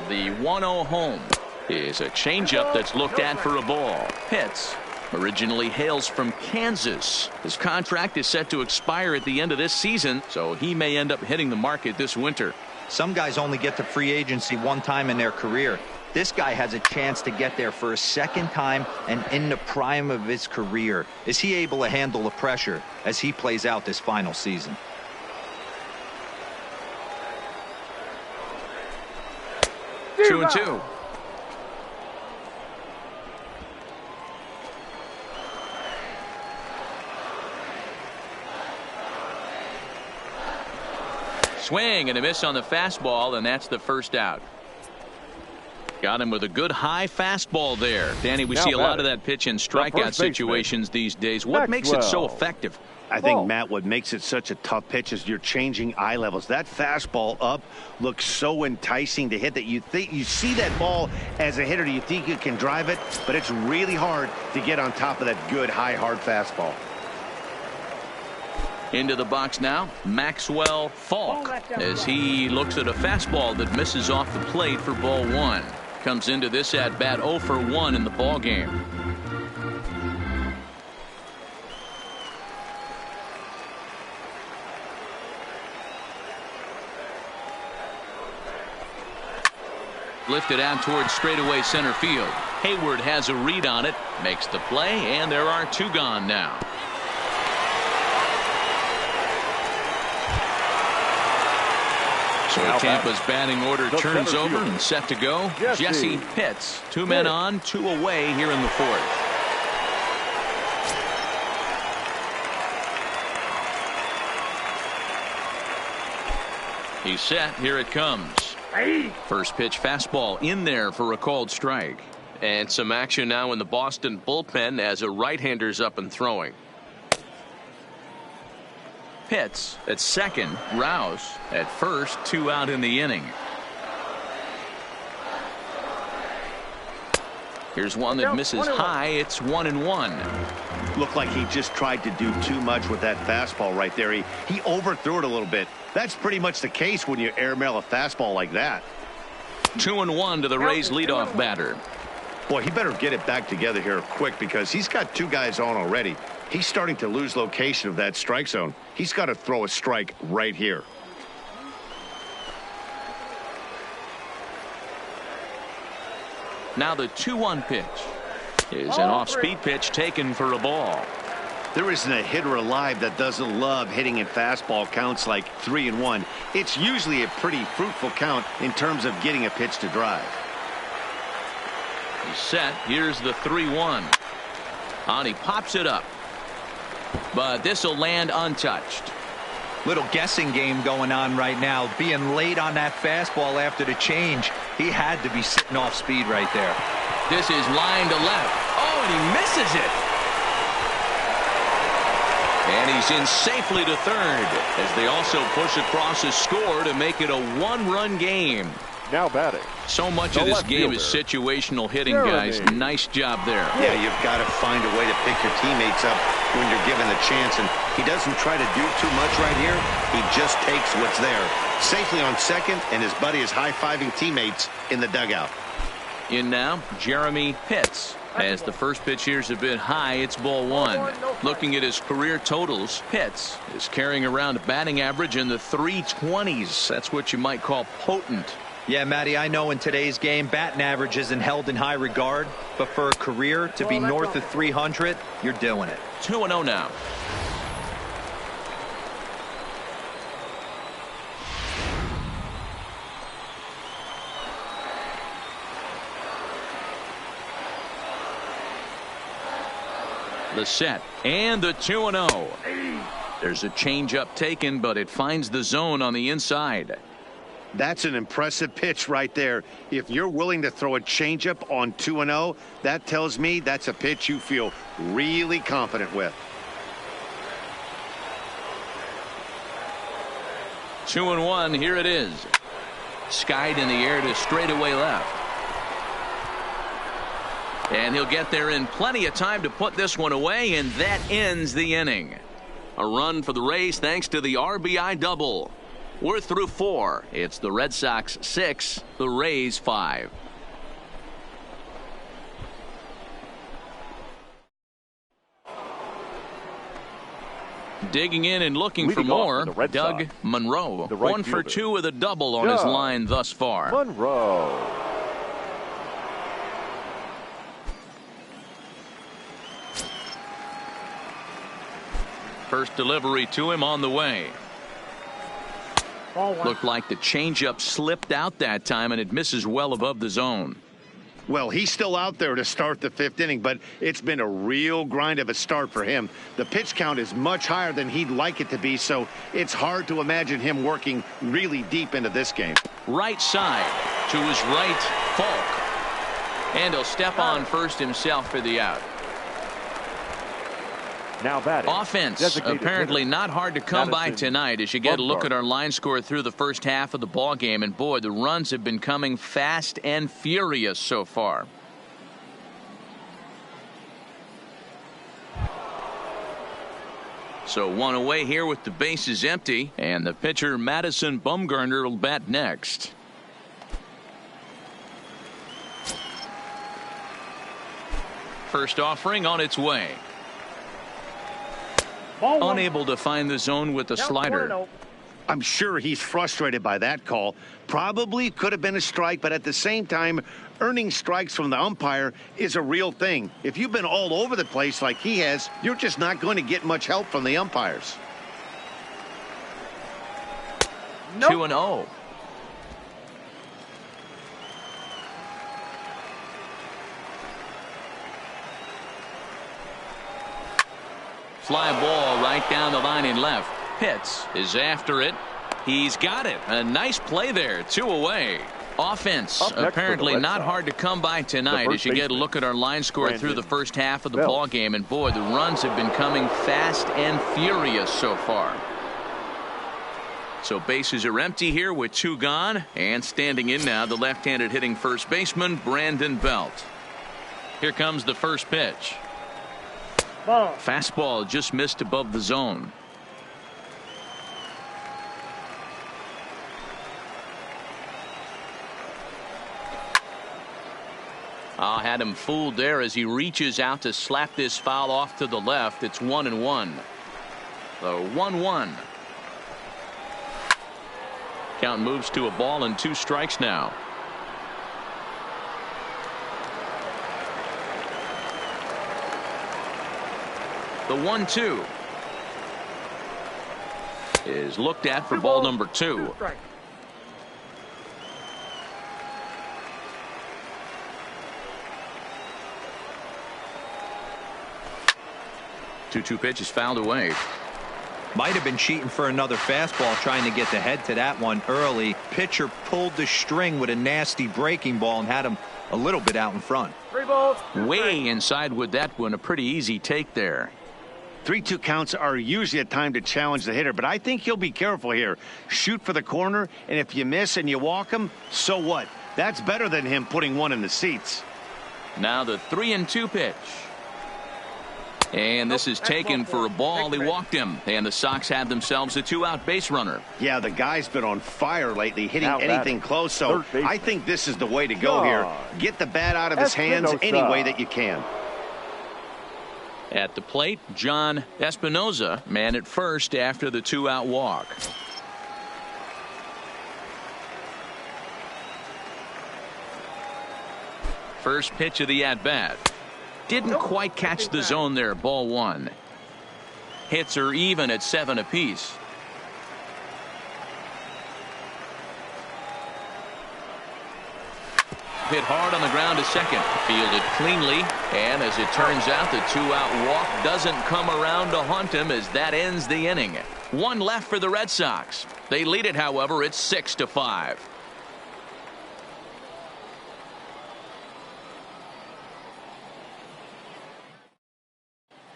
The 1-0 home is a changeup that's looked at for a ball. Pitts originally hails from Kansas. His contract is set to expire at the end of this season, so he may end up hitting the market this winter. Some guys only get to free agency one time in their career. This guy has a chance to get there for a second time and in the prime of his career. Is he able to handle the pressure as he plays out this final season? Two and two. Swing and a miss on the fastball, and that's the first out. Got him with a good high fastball there. Danny, we see a lot of that pitch in strikeout situations these days. What makes it so effective? I think, Matt, what makes it such a tough pitch is you're changing eye levels. That fastball up looks so enticing to hit that you think you see that ball as a hitter. You think you can drive it, but it's really hard to get on top of that good high hard fastball. Into the box now, Maxwell Falk, as he looks at a fastball that misses off the plate for ball 1. Comes into this at bat 0 for 1 in the ball game. Lifted out towards straightaway center field. Hayward has a read on it, makes the play, and there are 2 gone now. So Tampa's batting order turns over and set to go. Jesse Pitts, 2 men on, 2 away here in the 4th. He's set. Here it comes. First pitch fastball in there for a called strike. And some action now in the Boston bullpen as a right-hander's up and throwing. Pitts at second, Rouse at first, 2 out in the inning. Here's one that misses high. It's 1-1. Looked like he just tried to do too much with that fastball right there. He overthrew it a little bit. That's pretty much the case when you airmail a fastball like that. 2-1 to the Rays leadoff batter. Boy, he better get it back together here quick because he's got 2 guys on already. He's starting to lose location of that strike zone. He's got to throw a strike right here. Now the 2-1 pitch is an off-speed pitch taken for a ball. There isn't a hitter alive that doesn't love hitting in fastball counts like 3-1. It's usually a pretty fruitful count in terms of getting a pitch to drive. He's set. Here's the 3-1. And he pops it up. But this will land untouched. Little guessing game going on right now. Being late on that fastball after the change. He had to be sitting off speed right there. This is line to left. Oh, and he misses it. And he's in safely to third as they also push across a score to make it a 1-run game. Now batting. So much of this game is situational hitting, guys. Nice job there. Yeah, you've got to find a way to pick your teammates up when you're given the chance, and he doesn't try to do too much right here. He just takes what's there. Safely on second, and his buddy is high-fiving teammates in the dugout. In now, Jeremy Pitts. As the first pitch here's a bit high, it's ball one. Looking at his career totals, Pitts is carrying around a batting average in the 320s. That's what you might call potent. Yeah, Matty, I know in today's game, batting average isn't held in high regard, but for a career to be north of 300, you're doing it. 2-0 now. The set and the 2-0. There's a changeup taken, but it finds the zone on the inside. That's an impressive pitch right there. If you're willing to throw a changeup on 2-0, that tells me that's a pitch you feel really confident with. 2-1. Here it is. Skied in the air to straightaway left. And he'll get there in plenty of time to put this one away, and that ends the inning. A run for the Rays thanks to the RBI double. We're through 4. It's the Red Sox 6, the Rays 5. Digging in and looking for more, Doug Monroe. 1 for 2 with a double on his line thus far. Monroe. First delivery to him on the way. Looked like the changeup slipped out that time, and it misses well above the zone. Well, he's still out there to start the 5th inning, but it's been a real grind of a start for him. The pitch count is much higher than he'd like it to be, so it's hard to imagine him working really deep into this game. Right side to his right, Falk. And he'll step on first himself for the out. Now batting. Offense apparently not hard to come by tonight as you get a look at our line score through the first half of the ball game, and boy, the runs have been coming fast and furious so far. So one away here with the bases empty, and the pitcher Madison Bumgarner will bat next. First offering on its way. Unable to find the zone with the slider. I'm sure he's frustrated by that call. Probably could have been a strike, but at the same time, earning strikes from the umpire is a real thing. If you've been all over the place like he has, you're just not going to get much help from the umpires. 2-0. Fly ball right down the line in left. Pitts is after it. He's got it. A nice play there. 2 away. Offense apparently not hard to come by tonight as you get a look at our line score through the first half of the ball game, and boy, the runs have been coming fast and furious so far. So bases are empty here with 2 gone, and standing in now the left-handed hitting first baseman Brandon Belt. Here comes the first pitch. Fastball just missed above the zone. Had him fooled there as he reaches out to slap this foul off to the left. It's 1-1. The 1-1. Count moves to a ball and 2 strikes now. The 1-2 is looked at for ball number 2. 2-2 pitch is fouled away. Might have been cheating for another fastball, trying to get the head to that one early. Pitcher pulled the string with a nasty breaking ball and had him a little bit out in front. 3 balls. Way inside with that one. A pretty easy take there. 3-2 counts are usually a time to challenge the hitter, but I think he'll be careful here. Shoot for the corner, and if you miss and you walk him, so what? That's better than him putting one in the seats. Now the 3-2 pitch. And this is taken for a ball. He walked him. And the Sox have themselves a 2-out base runner. Yeah, the guy's been on fire lately, hitting anything close. So I think this is the way to go here. Get the bat out of his hands any way that you can. At the plate, John Espinoza, man at first after the 2-out walk. First pitch of the at-bat. Didn't quite catch the zone there. Ball 1. Hits are even at 7 apiece. Hit hard on the ground to second. Fielded cleanly. And as it turns out, the 2-out walk doesn't come around to haunt him as that ends the inning. 1 left for the Red Sox. They lead it, however. It's 6-5.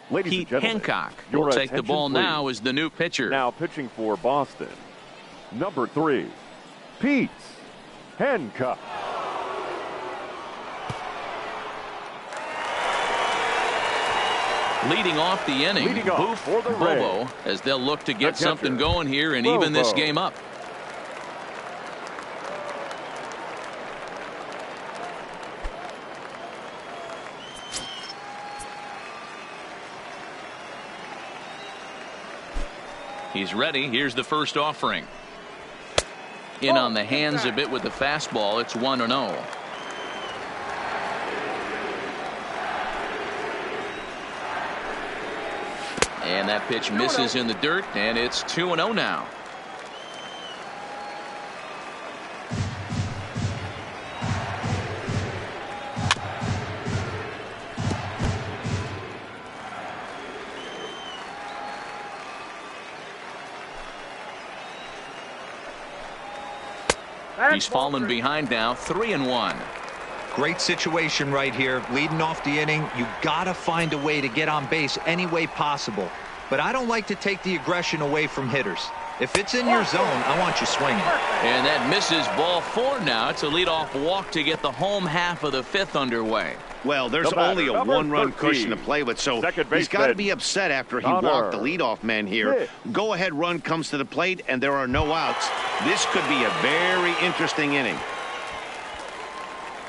Ladies Pete and gentlemen, Hancock your will take the ball attention, now please. as the new pitcher. Now pitching for Boston, number 3, Pete Hancock. Leading off the inning, Leading off Boof for the Bobo, Reds, as they'll look to get the something catcher, going here and even this Bobo. game up. He's ready. Here's the first offering. In on the hands a bit with the fastball. It's 1-0. And that pitch misses in the dirt, and it's 2-0 now. He's fallen behind now, 3-1. Great situation right here. Leading off the inning, you gotta find a way to get on base any way possible. But I don't like to take the aggression away from hitters. If it's in your zone, I want you swinging. And that misses. Ball 4 now. It's a leadoff walk to get the home half of the 5th underway. Well, there's only a 1-run cushion to play with, so he's got to be upset after he walked the leadoff man here. Go-ahead run comes to the plate, and there are no outs. This could be a very interesting inning.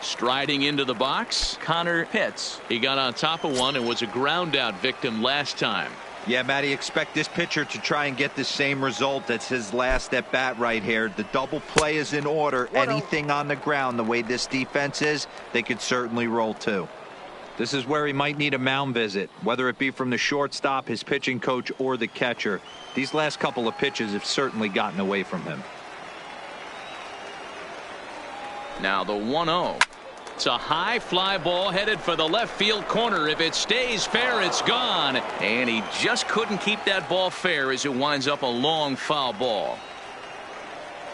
Striding into the box, Connor Pitts. He got on top of one and was a ground-out victim last time. Yeah, Matty, expect this pitcher to try and get the same result. That's his last at bat right here. The double play is in order. Anything on the ground, the way this defense is, they could certainly roll too. This is where he might need a mound visit, whether it be from the shortstop, his pitching coach, or the catcher. These last couple of pitches have certainly gotten away from him. Now the 1-0. It's a high fly ball headed for the left field corner. If it stays fair, it's gone. And he just couldn't keep that ball fair as it winds up a long foul ball.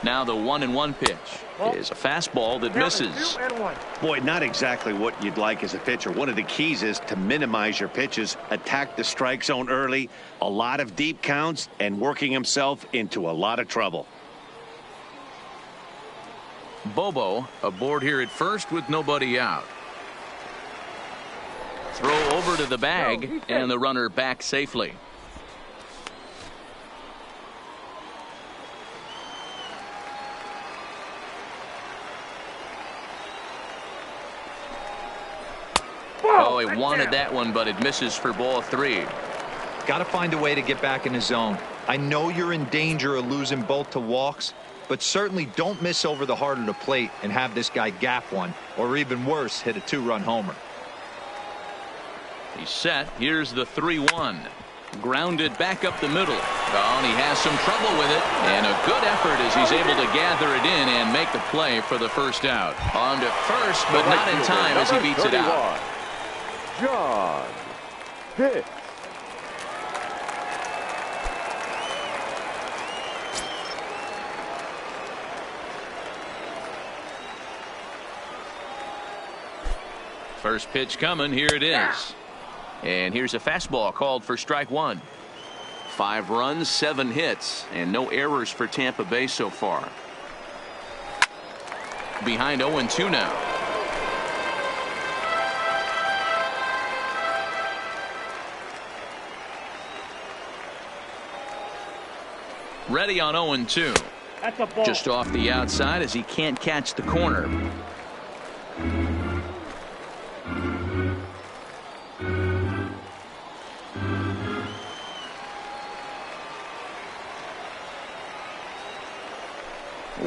Now the 1-1 pitch is a fastball that misses. Boy, not exactly what you'd like as a pitcher. One of the keys is to minimize your pitches, attack the strike zone early, a lot of deep counts, and working himself into a lot of trouble. Bobo aboard here at first with nobody out. Throw over to the bag, and the runner back safely. Oh, he wanted that one, but it misses for ball 3. Got to find a way to get back in his zone. I know you're in danger of losing both to walks, but certainly don't miss over the heart of the plate and have this guy gap one, or even worse, hit a 2-run homer. He's set. Here's the 3-1. Grounded back up the middle. Oh, and he has some trouble with it. And a good effort as he's able to gather it in and make the play for the first out. On to first, but not in time as he beats it out. John Pitts. First pitch coming. Here it is. And here's a fastball called for strike one. 5 runs, 7 hits, and no errors for Tampa Bay so far. Behind 0-2 now. Ready on 0-2. That's a ball. Just off the outside as he can't catch the corner.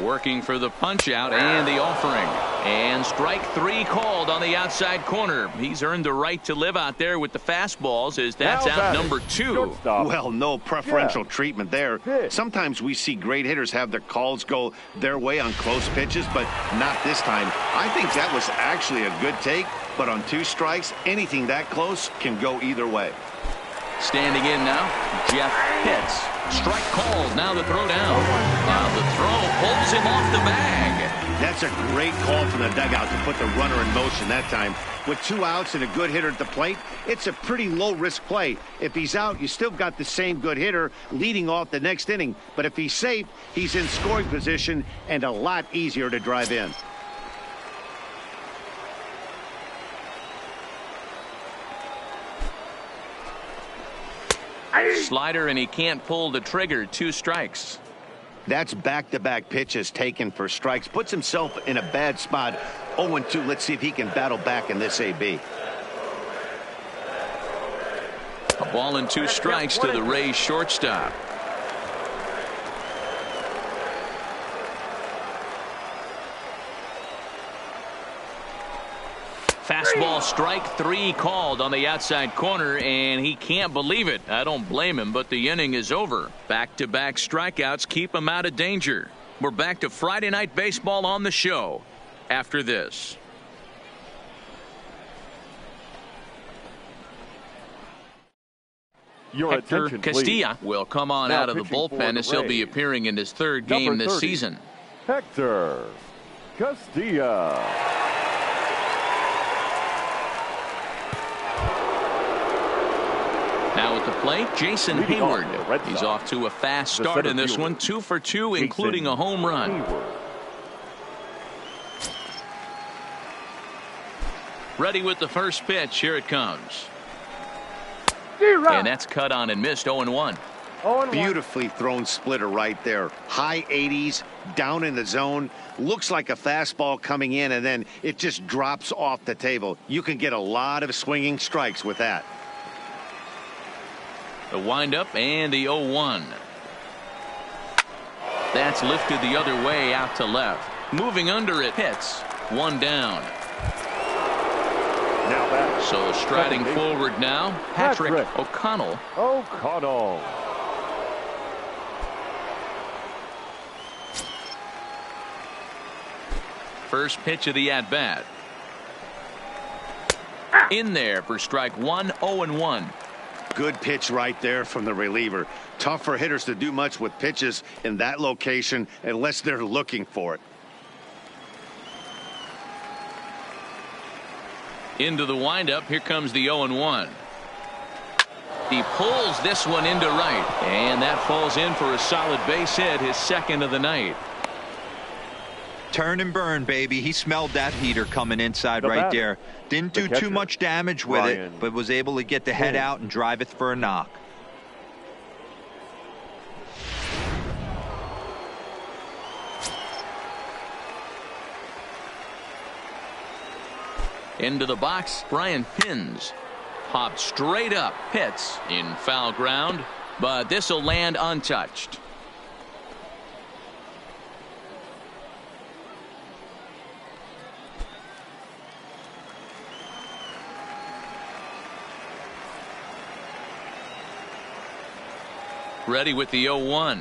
Working for the punch out and the offering. And strike 3 called on the outside corner. He's earned the right to live out there with the fastballs as that's out number 2. Well, no preferential treatment there. Sometimes we see great hitters have their calls go their way on close pitches, but not this time. I think that was actually a good take, but on 2 strikes, anything that close can go either way. Standing in now, Jeff Pitts. Strike called. Now the throw down. Now the throw pulls him off the bag. That's a great call from the dugout to put the runner in motion that time. With 2 outs and a good hitter at the plate, it's a pretty low-risk play. If he's out, you still got the same good hitter leading off the next inning. But if he's safe, he's in scoring position and a lot easier to drive in. Slider, and he can't pull the trigger. 2 strikes. That's back-to-back pitches taken for strikes. Puts himself in a bad spot. 0-2. Let's see if he can battle back in this AB. A ball and 2 strikes to the Rays shortstop. Fastball strike 3 called on the outside corner, and he can't believe it. I don't blame him, but the inning is over. Back-to-back strikeouts keep him out of danger. We're back to Friday Night Baseball on the show after this. Your Hector attention, Castilla please. will come on Now out of the pitching for bullpen the as he'll be Rays. appearing in his 3rd Number game this 30, season. Hector Castilla. Now at the plate, Jason Leading Hayward. off the Red He's Sox, off to a fast the start center in this fielder, one. 2 for 2, Jason including a home run. Hayward. Ready with the first pitch. Here it comes. And that's cut on and missed. 0-1. Beautifully thrown splitter right there. High 80s, down in the zone. Looks like a fastball coming in, and then it just drops off the table. You can get a lot of swinging strikes with that. The windup and the 0-1. That's lifted the other way out to left. Moving under it. Hits. 1 down. Now back. So striding forward now, Patrick O'Connell. O'Connell. First pitch of the at-bat. In there for strike 1. 0-1. Good pitch right there from the reliever. Tough for hitters to do much with pitches in that location unless they're looking for it. Into the windup. Here comes the 0-1. He pulls this one into right, and that falls in for a solid base hit, his 2nd of the night. Turn and burn, baby. He smelled that heater coming inside right there. Didn't do too much damage with it, but was able to get the head out and drive it for a knock. Into the box, Brian Pins. Popped straight up. Hits in foul ground, but this will land untouched. Ready with the 0-1.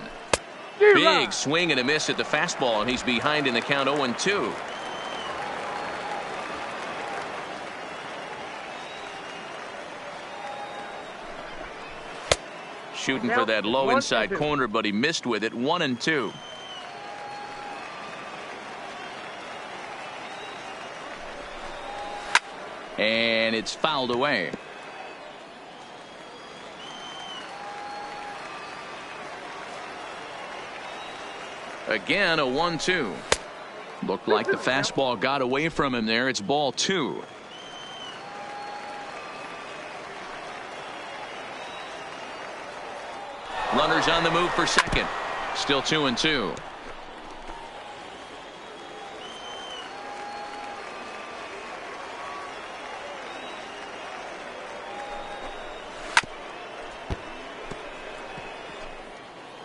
Big swing and a miss at the fastball, and he's behind in the count. 0-2. Shooting for that low inside corner, but he missed with it. 1-2. And it's fouled away. Again, a 1-2. Looked like the fastball got away from him there. It's ball 2. Runners on the move for second. Still 2-2.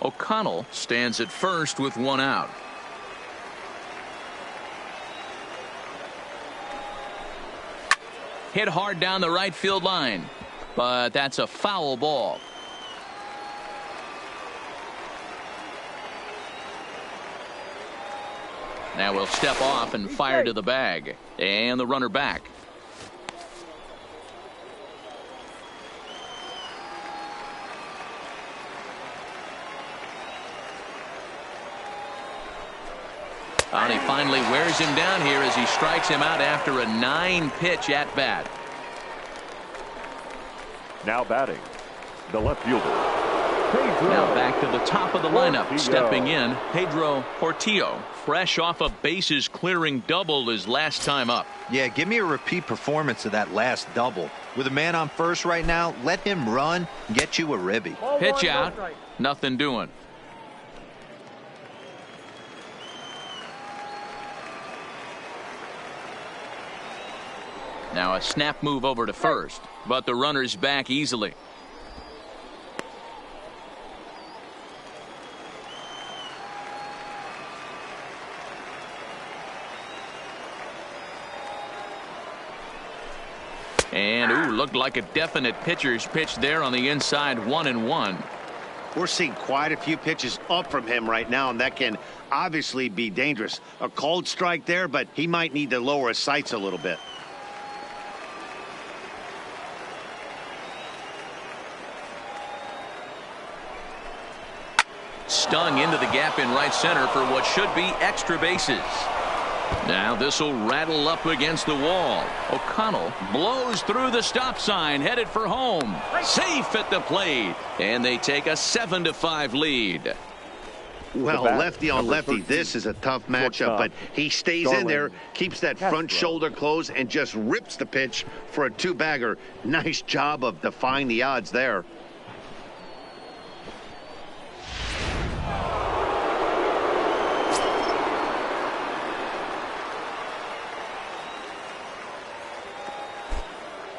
O'Connell stands at first with 1 out. Hit hard down the right field line, but that's a foul ball. Now we'll step off and fire to the bag, and the runner back. And he finally wears him down here as he strikes him out after a 9-pitch at bat. Now batting, the left fielder. Now back to the top of the lineup. Stepping in, Pedro Portillo. Fresh off a bases clearing double his last time up. Yeah, give me a repeat performance of that last double. With a man on first right now, let him run and get you a ribby. Pitch out. Nothing doing. Now a snap move over to first, but the runner's back easily. And looked like a definite pitcher's pitch there on the inside. 1-1. We're seeing quite a few pitches up from him right now, and that can obviously be dangerous. A cold strike there, but he might need to lower his sights a little bit. Stung into the gap in right center for what should be extra bases. Now this will rattle up against the wall. O'Connell blows through the stop sign, headed for home. Safe at the plate, and they take a 7-5 lead. Well, lefty on lefty, this is a tough matchup, but he stays in there, keeps that front shoulder closed, and just rips the pitch for a 2-bagger. Nice job of defying the odds there.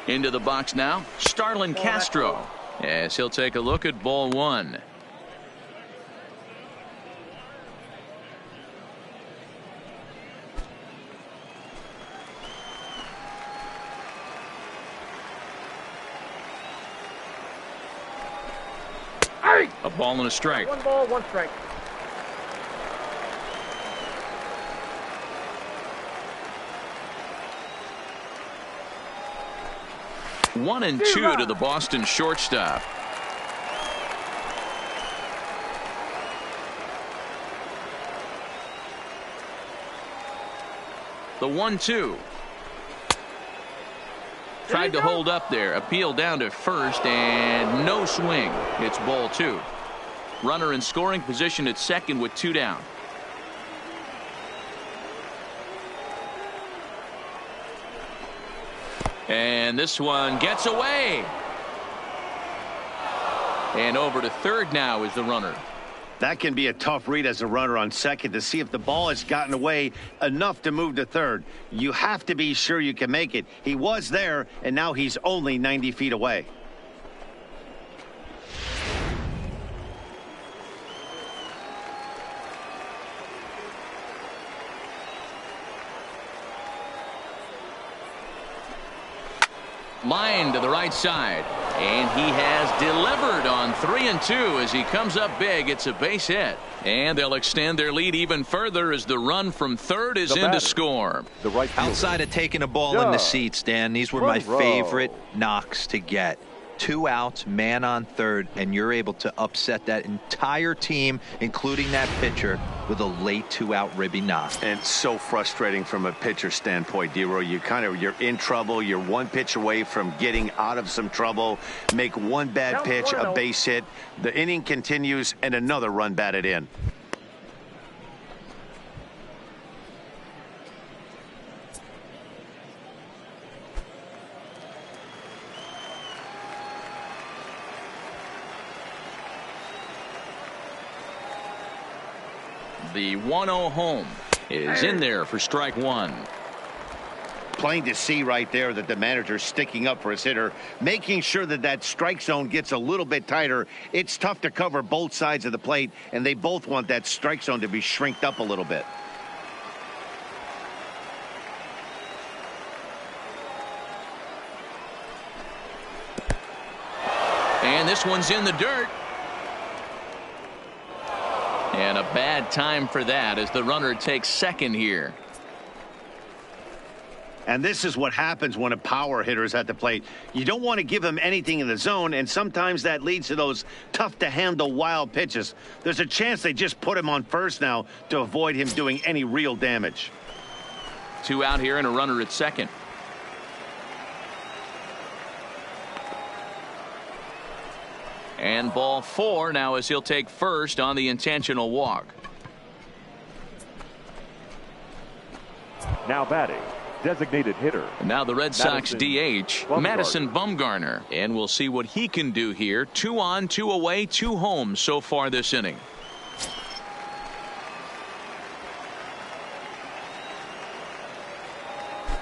Into the box now, Starlin Castro. Yes, he'll take a look at ball 1. A ball and a strike. 1 ball, 1 strike. One and 2 to the Boston shortstop. The 1-2. Tried to hold up there. Appeal down to first, and no swing. It's ball 2. Runner in scoring position at second with 2 down. And this one gets away. And over to third now is the runner. That can be a tough read as a runner on second to see if the ball has gotten away enough to move to third. You have to be sure you can make it. He was there, and now he's only 90 feet away. Line to the right side, and he has delivered on 3 and 2 as he comes up big. It's a base hit, and they'll extend their lead even further as the run from third is in to score. The right fielder. Outside of taking a ball in the seats, Dan, these were my favorite knocks to get. 2 outs, man on third, and you're able to upset that entire team, including that pitcher, with a late 2-out ribby knock. And so frustrating from a pitcher standpoint, D-Roy. You're in trouble. You're 1 pitch away from getting out of some trouble. Make 1 bad pitch, a base hit. The inning continues, and another run batted in. The 1-0 home is in there for strike one. Plain to see right there that the manager's sticking up for his hitter, making sure that that strike zone gets a little bit tighter. It's tough to cover both sides of the plate, and they both want that strike zone to be shrinked up a little bit. And this one's in the dirt. And a bad time for that as the runner takes second here. And this is what happens when a power hitter is at the plate. You don't want to give him anything in the zone, and sometimes that leads to those tough-to-handle wild pitches. There's a chance they just put him on first now to avoid him doing any real damage. 2 out here and a runner at second. And ball 4 now as he'll take first on the intentional walk. Now batting, designated hitter. And now the Red Sox DH, Madison Bumgarner. And we'll see what he can do here. 2 on, 2 away, 2 home so far this inning.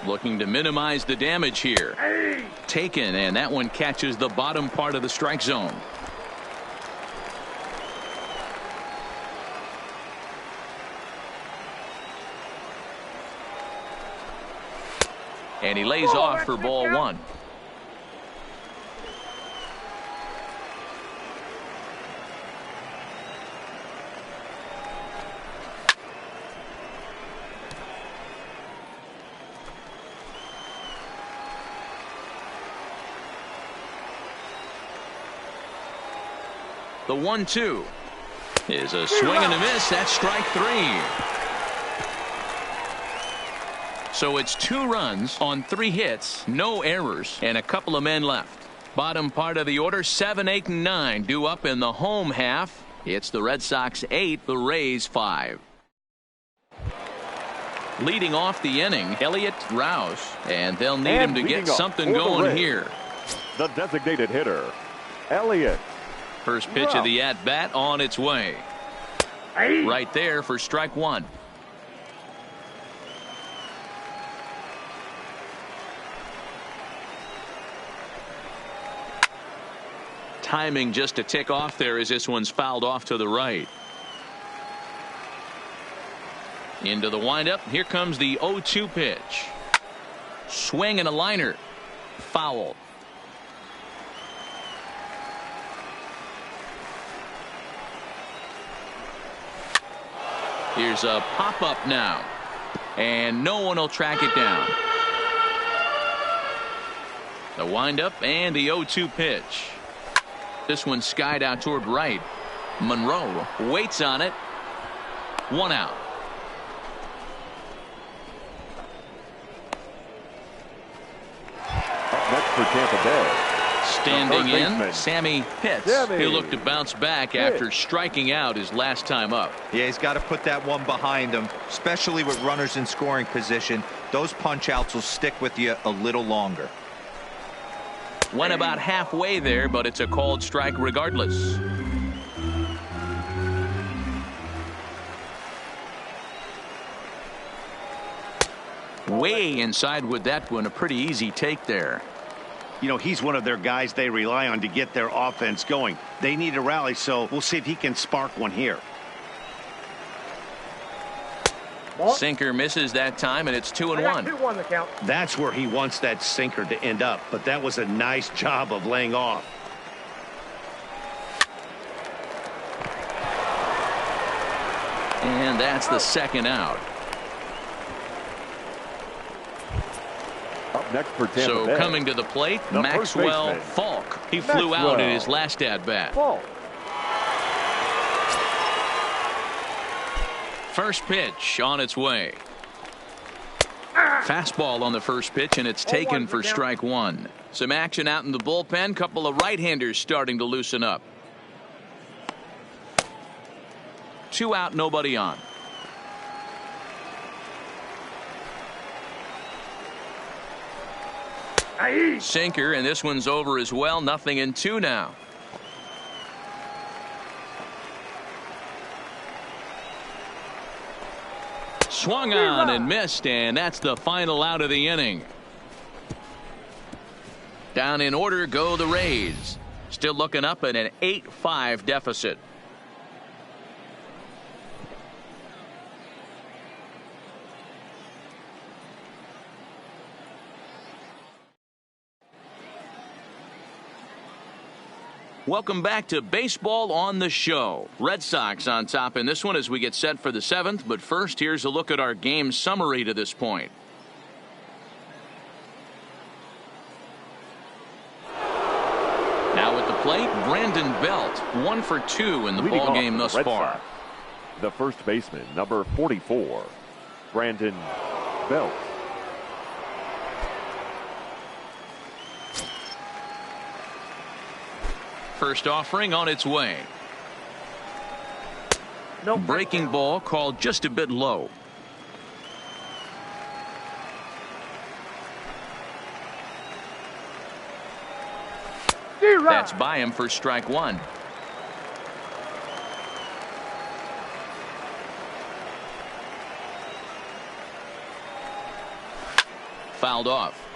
Looking to minimize the damage here. Taken, and that one catches the bottom part of the strike zone. And he lays off for ball 1. The 1-2 is a swing and a miss. That's strike 3. So it's 2 runs on 3 hits, no errors, and a couple of men left. Bottom part of the order, 7, 8, and 9 due up in the home half. It's the Red Sox 8, the Rays 5. Leading off the inning, Elliott Rouse, and they'll need him to get something going here. The designated hitter, Elliott. First pitch of the at-bat on its way. Right there for strike 1. Timing just to tick off there as this one's fouled off to the right. Into the windup. Here comes the 0-2 pitch. Swing and a liner. Foul. Here's a pop-up now. And no one will track it down. The windup and the 0-2 pitch. This one skied out toward right. Monroe waits on it. 1 out. Up next for Tampa Bay. Standing in, Sammy Pitts, who looked to bounce back after striking out his last time up. Yeah, he's got to put that one behind him, especially with runners in scoring position. Those punch outs will stick with you a little longer. Went about halfway there, but it's a called strike regardless. Way inside with that one. A pretty easy take there. You know, he's one of their guys they rely on to get their offense going. They need a rally, so we'll see if he can spark one here. Sinker misses that time, and it's 2-1. 2-1 the count. That's where he wants that sinker to end up, but that was a nice job of laying off. And that's the second out. Up next for Tampa So Bay. coming to the plate, The Maxwell first baseman. Falk. He flew out in his last at-bat. Falk. First pitch on its way. Fastball on the first pitch, and it's taken for strike 1. Some action out in the bullpen. Couple of right-handers starting to loosen up. 2 out, nobody on. Sinker, and this one's over as well. 0-2 now. Swung on and missed, and that's the final out of the inning. Down in order go the Rays. Still looking up at an 8-5 deficit. Welcome back to Baseball on the Show. Red Sox on top in this one as we get set for the 7th. But first, here's a look at our game summary to this point. Now at the plate, Brandon Belt, 1 for 2 in the ball game thus far. Sox, the first baseman, number 44, Brandon Belt. First offering on its way. Breaking ball called just a bit low. That's by him for strike 1. Fouled off.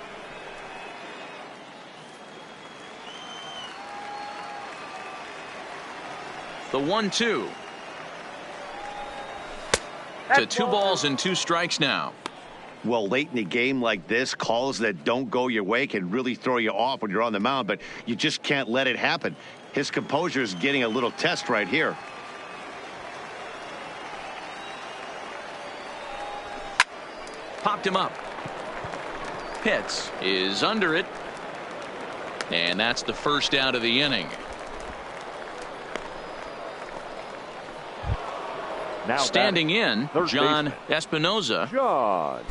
The 1-2. To 2 balls and 2 strikes now. Well, late in a game like this, calls that don't go your way can really throw you off when you're on the mound, but you just can't let it happen. His composure is getting a little test right here. Popped him up. Pitts is under it. And that's the first out of the inning. Now standing in, John Espinoza. John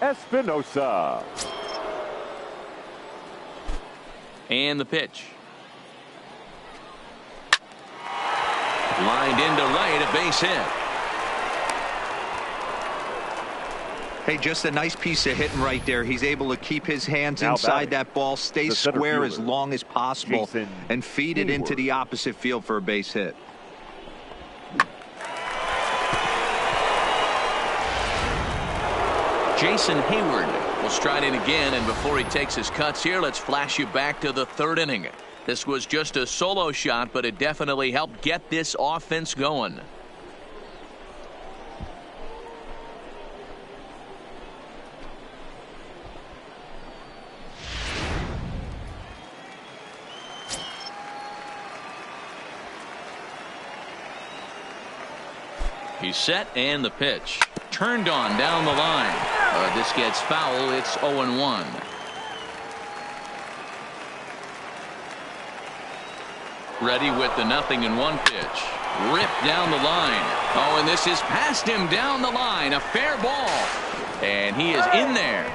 Espinoza. And the pitch. Lined into right, a base hit. Hey, just a nice piece of hitting right there. He's able to keep his hands Now inside batting, that ball, stay the center square fielder, as long as possible, Jason and feed it into Hayward. the opposite field for a base hit. Jason Hayward will stride in again, and before he takes his cuts here, let's flash you back to the 3rd inning. This was just a solo shot, but it definitely helped get this offense going. He's set, and the pitch. Turned on down the line. This gets foul. It's 0-1. Ready with the 0-1 pitch. Ripped down the line. Oh, and this is past him down the line. A fair ball. And he is in there.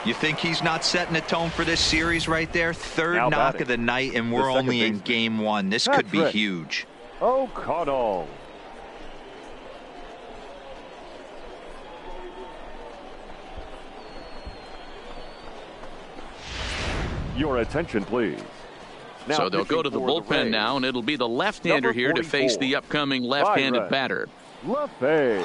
You think he's not setting the tone for this series right there? Third Now knock batting, of the night, and we're the second only in baseman, game 1. This could be Patrick huge. O'Connell. Your attention, please. Now So they'll go to the pitching for bullpen Rays, now, and it'll be the left-hander number here to face 44, the upcoming left-handed Byron batter. LaFay.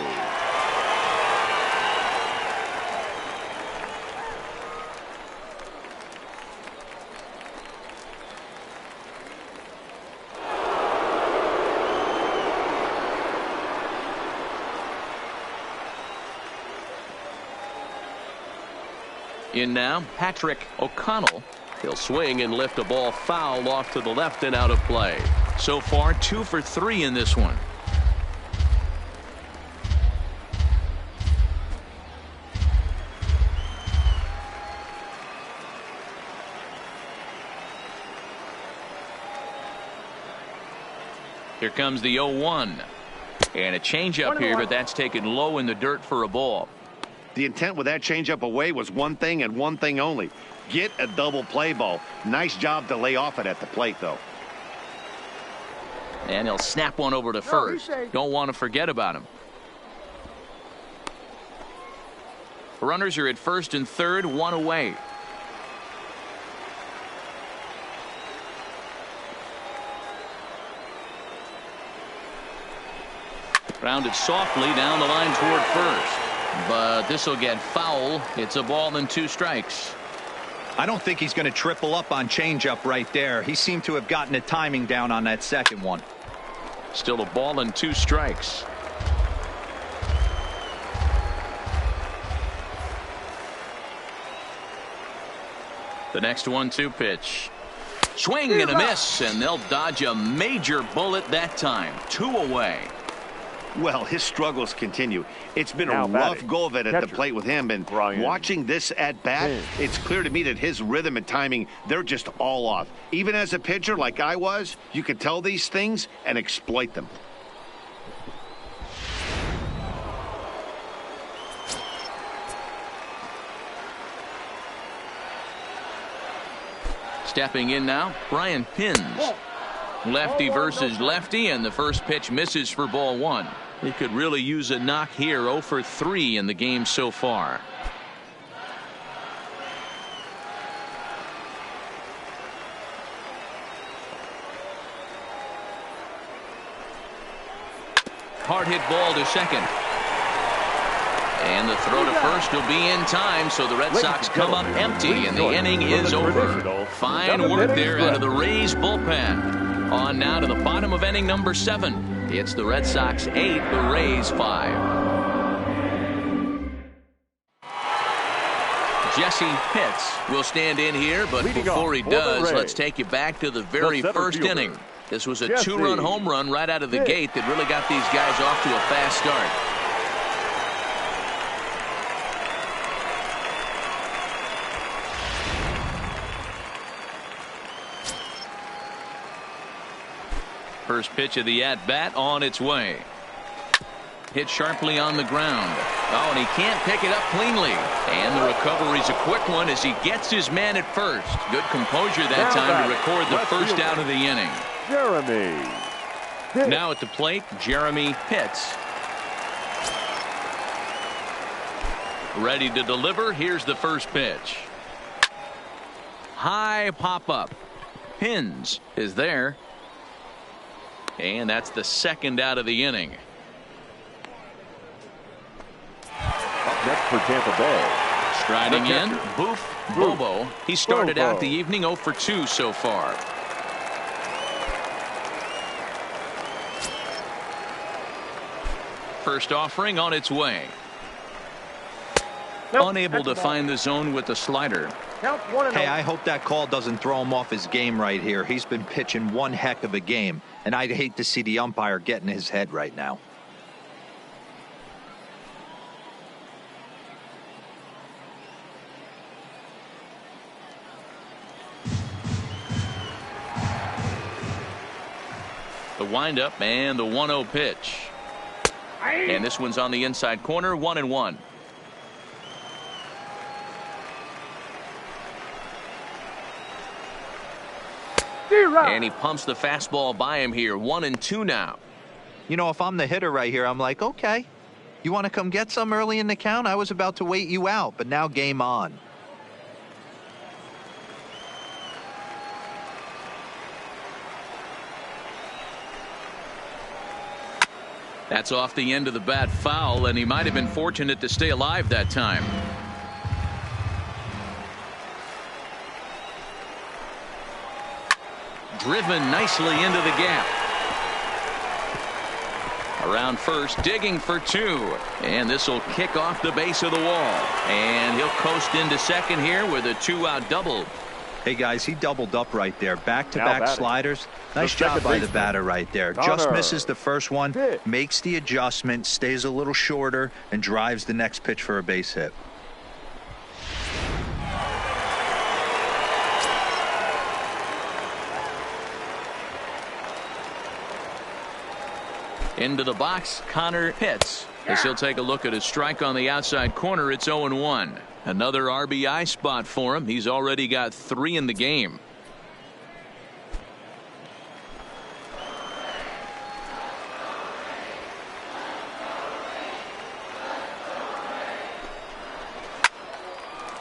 In now, Patrick O'Connell. He'll swing and lift a ball foul off to the left and out of play. So far, 2 for 3 in this one. Here comes the 0-1. And a changeup here, but that's taken low in the dirt for a ball. The intent with that changeup away was one thing and one thing only. Get a double play ball. Nice job to lay off it at the plate, though. And he'll snap one over to first. Don't want to forget about him. Runners are at first and third, 1 away. Grounded softly down the line toward first. But this will get foul. It's a ball and 2 strikes. I don't think he's going to triple up on changeup right there. He seemed to have gotten the timing down on that second one. Still a ball and 2 strikes. The next 1-2 pitch. Swing and a miss, and they'll dodge a major bullet that time. 2 away. Well, his struggles continue. It's been Now a rough batting, go of it at the catcher, plate with him, and Brian watching this at bat, Pin. it's clear to me that his rhythm and timing, they're just all off. Even as a pitcher like I was, you can tell these things and exploit them. Stepping in now, Brian Pins. Lefty versus lefty, and the first pitch misses for ball 1. He could really use a knock here. 0 for 3 in the game so far. Hard hit ball to second. And the throw to first will be in time, so the Red Sox come up empty, and the inning is over. Fine work there out of the Rays bullpen. On now to the bottom of inning number 7. It's the Red Sox 8, the Rays 5. Jesse Pitts will stand in here, but before he does, let's take you back to the very first inning. This was a 2-run home run right out of the gate that really got these guys off to a fast start. First pitch of the at-bat on its way. Hit sharply on the ground. Oh, and he can't pick it up cleanly. And the recovery's a quick one as he gets his man at first. Good composure that time to record the first out of the inning. Jeremy Pitts. Now at the plate, Jeremy Pitts. Ready to deliver. Here's the first pitch. High pop-up. Pins is there. And that's the second out of the inning. Up next for Tampa Bay. Striding in, Boof Bobo. He started out the evening 0 for 2 so far. First offering on its way. Unable to find the zone with the slider. Hey, I hope that call doesn't throw him off his game right here. He's been pitching one heck of a game, and I'd hate to see the umpire get in his head right now. The windup and the 1-0 pitch. And this one's on the inside corner, 1-1. And he pumps the fastball by him here. 1-2 now. You know, if I'm the hitter right here, I'm like, okay, you want to come get some early in the count? I was about to wait you out, but now game on. That's off the end of the bat foul, and he might have been fortunate to stay alive that time. Driven nicely into the gap. Around first, digging for 2. And this will kick off the base of the wall. And he'll coast into second here with a 2-out double. Hey, guys, he doubled up right there. Back-to-back sliders. Nice The job by the baseman, batter right there. Connor. Just misses the first one, Pitch. makes the adjustment, stays a little shorter, and drives the next pitch for a base hit. Into the box, Connor Pitts. As he'll take a look at his strike on the outside corner, it's 0-1. Another RBI spot for him. He's already got 3 in the game.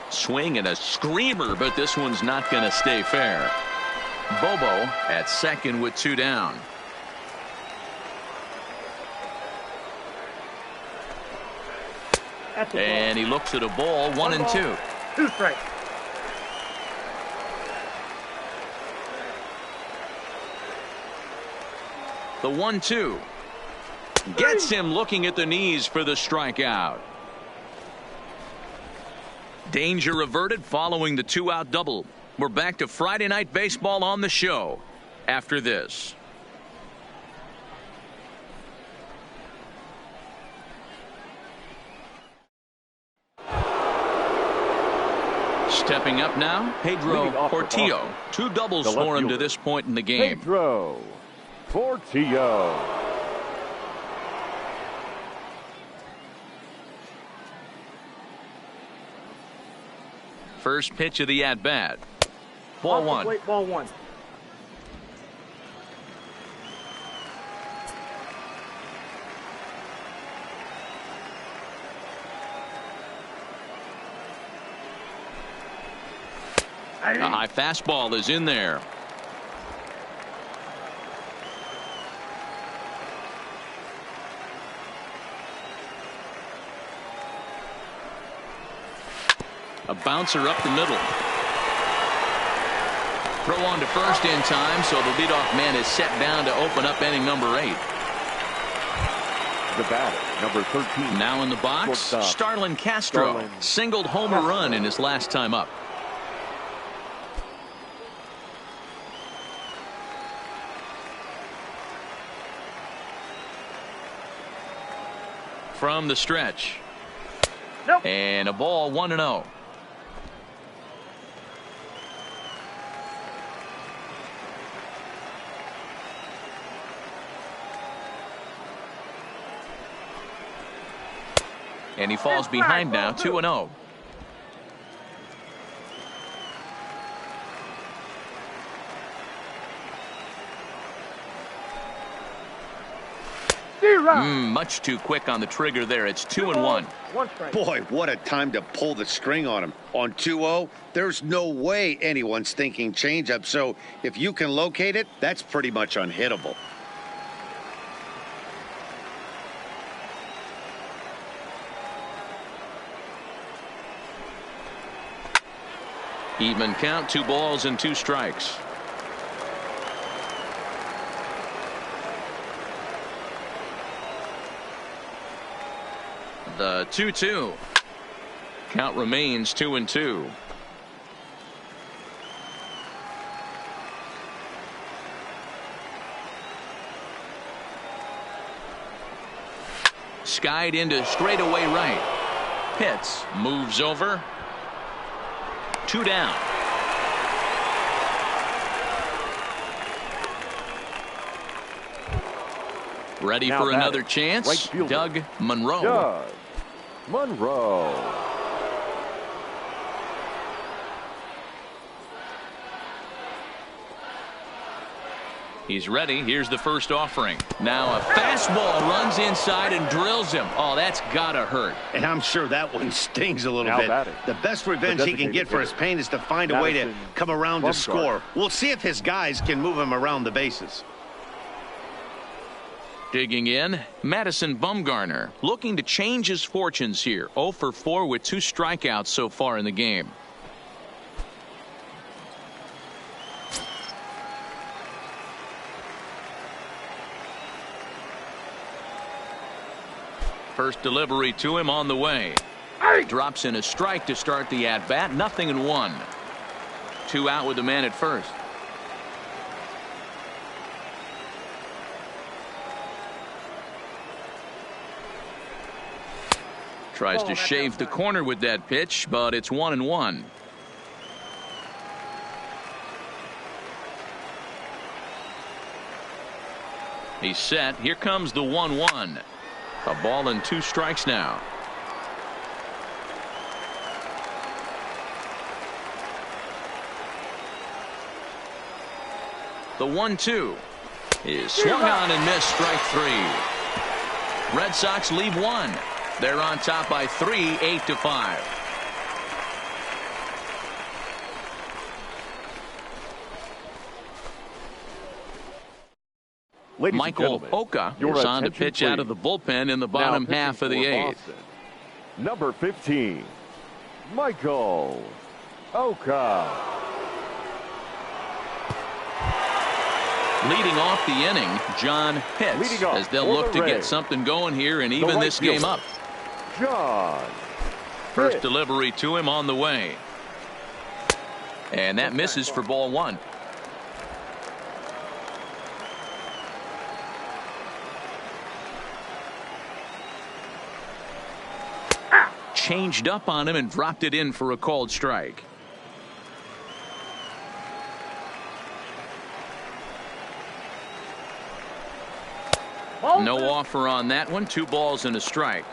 Swing and a screamer, but this one's not going to stay fair. Bobo at second with 2 down. And he looks at a ball, 1-2. 2 strikes. The 1-2 gets him looking at the knees for the strikeout. Danger averted following the 2-out double. We're back to Friday Night Baseball on the show after this. Stepping up now, Pedro Portillo. 2 doubles for him to this point in the game. Pedro Portillo. First pitch of the at-bat. Ball 1. Wait, ball 1. A high fastball is in there. A bouncer up the middle. Throw on to first in time, so the leadoff man is set down to open up inning number 8. The batter, number 13. Now in the box, Starlin Castro. Singled home a run in his last time up. From the stretch. Nope. And a ball, 1-0. And he falls behind now, 2-0. Much too quick on the trigger there. It's 2-1. Boy, what a time to pull the string on him. On 2-0, there's no way anyone's thinking changeup. So if you can locate it, that's pretty much unhittable. Even count, 2 balls and 2 strikes. The 2-2. Count remains 2-2. Skied into straightaway right. Pitts moves over. 2 down. Ready Now for another batting, chance. right fielder, Doug Monroe. Doug Monroe. He's ready. Here's the first offering. Now a fastball runs inside and drills him. Oh, that's gotta hurt. And I'm sure that one stings a little Now bit. batting, The best revenge he can get for his pain is to find a way to come around to score. We'll see if his guys can move him around the bases. Digging in, Madison Bumgarner looking to change his fortunes here. 0 for 4 with 2 strikeouts so far in the game. First delivery to him on the way. Drops in a strike to start the at-bat. 0-1. 2 out with the man at first. Tries to shave the corner with that pitch, but it's 1-1. He's set. Here comes the 1-1. A ball and 2 strikes now. The 1-2 is swung on and missed, strike 3. Red Sox leave 1. They're on top by 3, 8-5. Michael Oka is on to pitch out of the bullpen in the bottom half of the 8th. Number 15, Michael Oka. Leading off the inning, John Pitts, as they'll look to get something going here and even this game up. John First Pitts. delivery to him on the way. And that misses for ball one. Changed up on him and dropped it in for a called strike. No offer on that one. 2 balls and a strike.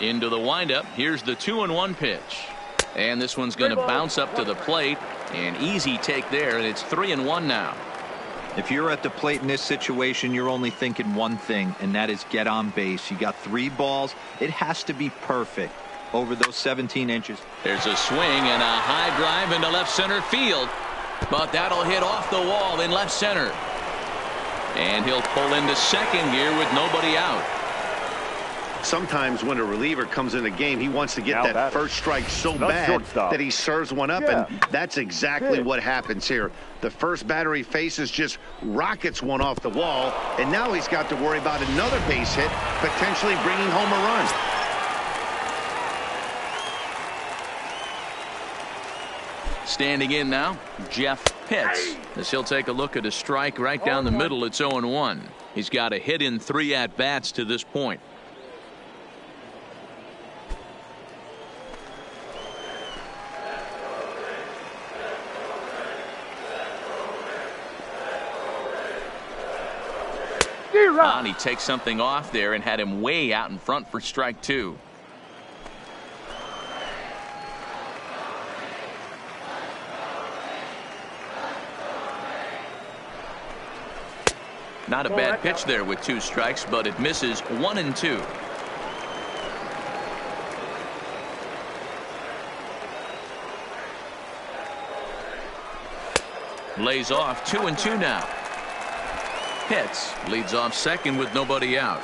Into the windup. Here's the 2-1 pitch. And this one's going to bounce up to the plate. An easy take there, and it's 3-1 now. If you're at the plate in this situation, you're only thinking one thing, and that is get on base. You got 3 balls. It has to be perfect over those 17 inches. There's a swing and a high drive into left center field. But that'll hit off the wall in left center. And he'll pull into second gear with nobody out. Sometimes when a reliever comes in the game, he wants to get that first strike so bad that he serves one up, and that's exactly what happens here. The first batter he faces just rockets one off the wall, and now he's got to worry about another base hit, potentially bringing home a run. Standing in now, Jeff Pitts, as he'll take a look at a strike right down the middle. It's 0-1. He's got a hit in 3 at-bats to this point. And he takes something off there and had him way out in front for strike 2. Not a bad pitch there with 2 strikes, but it misses 1-2. Lays off 2-2 now. Pitts leads off second with nobody out.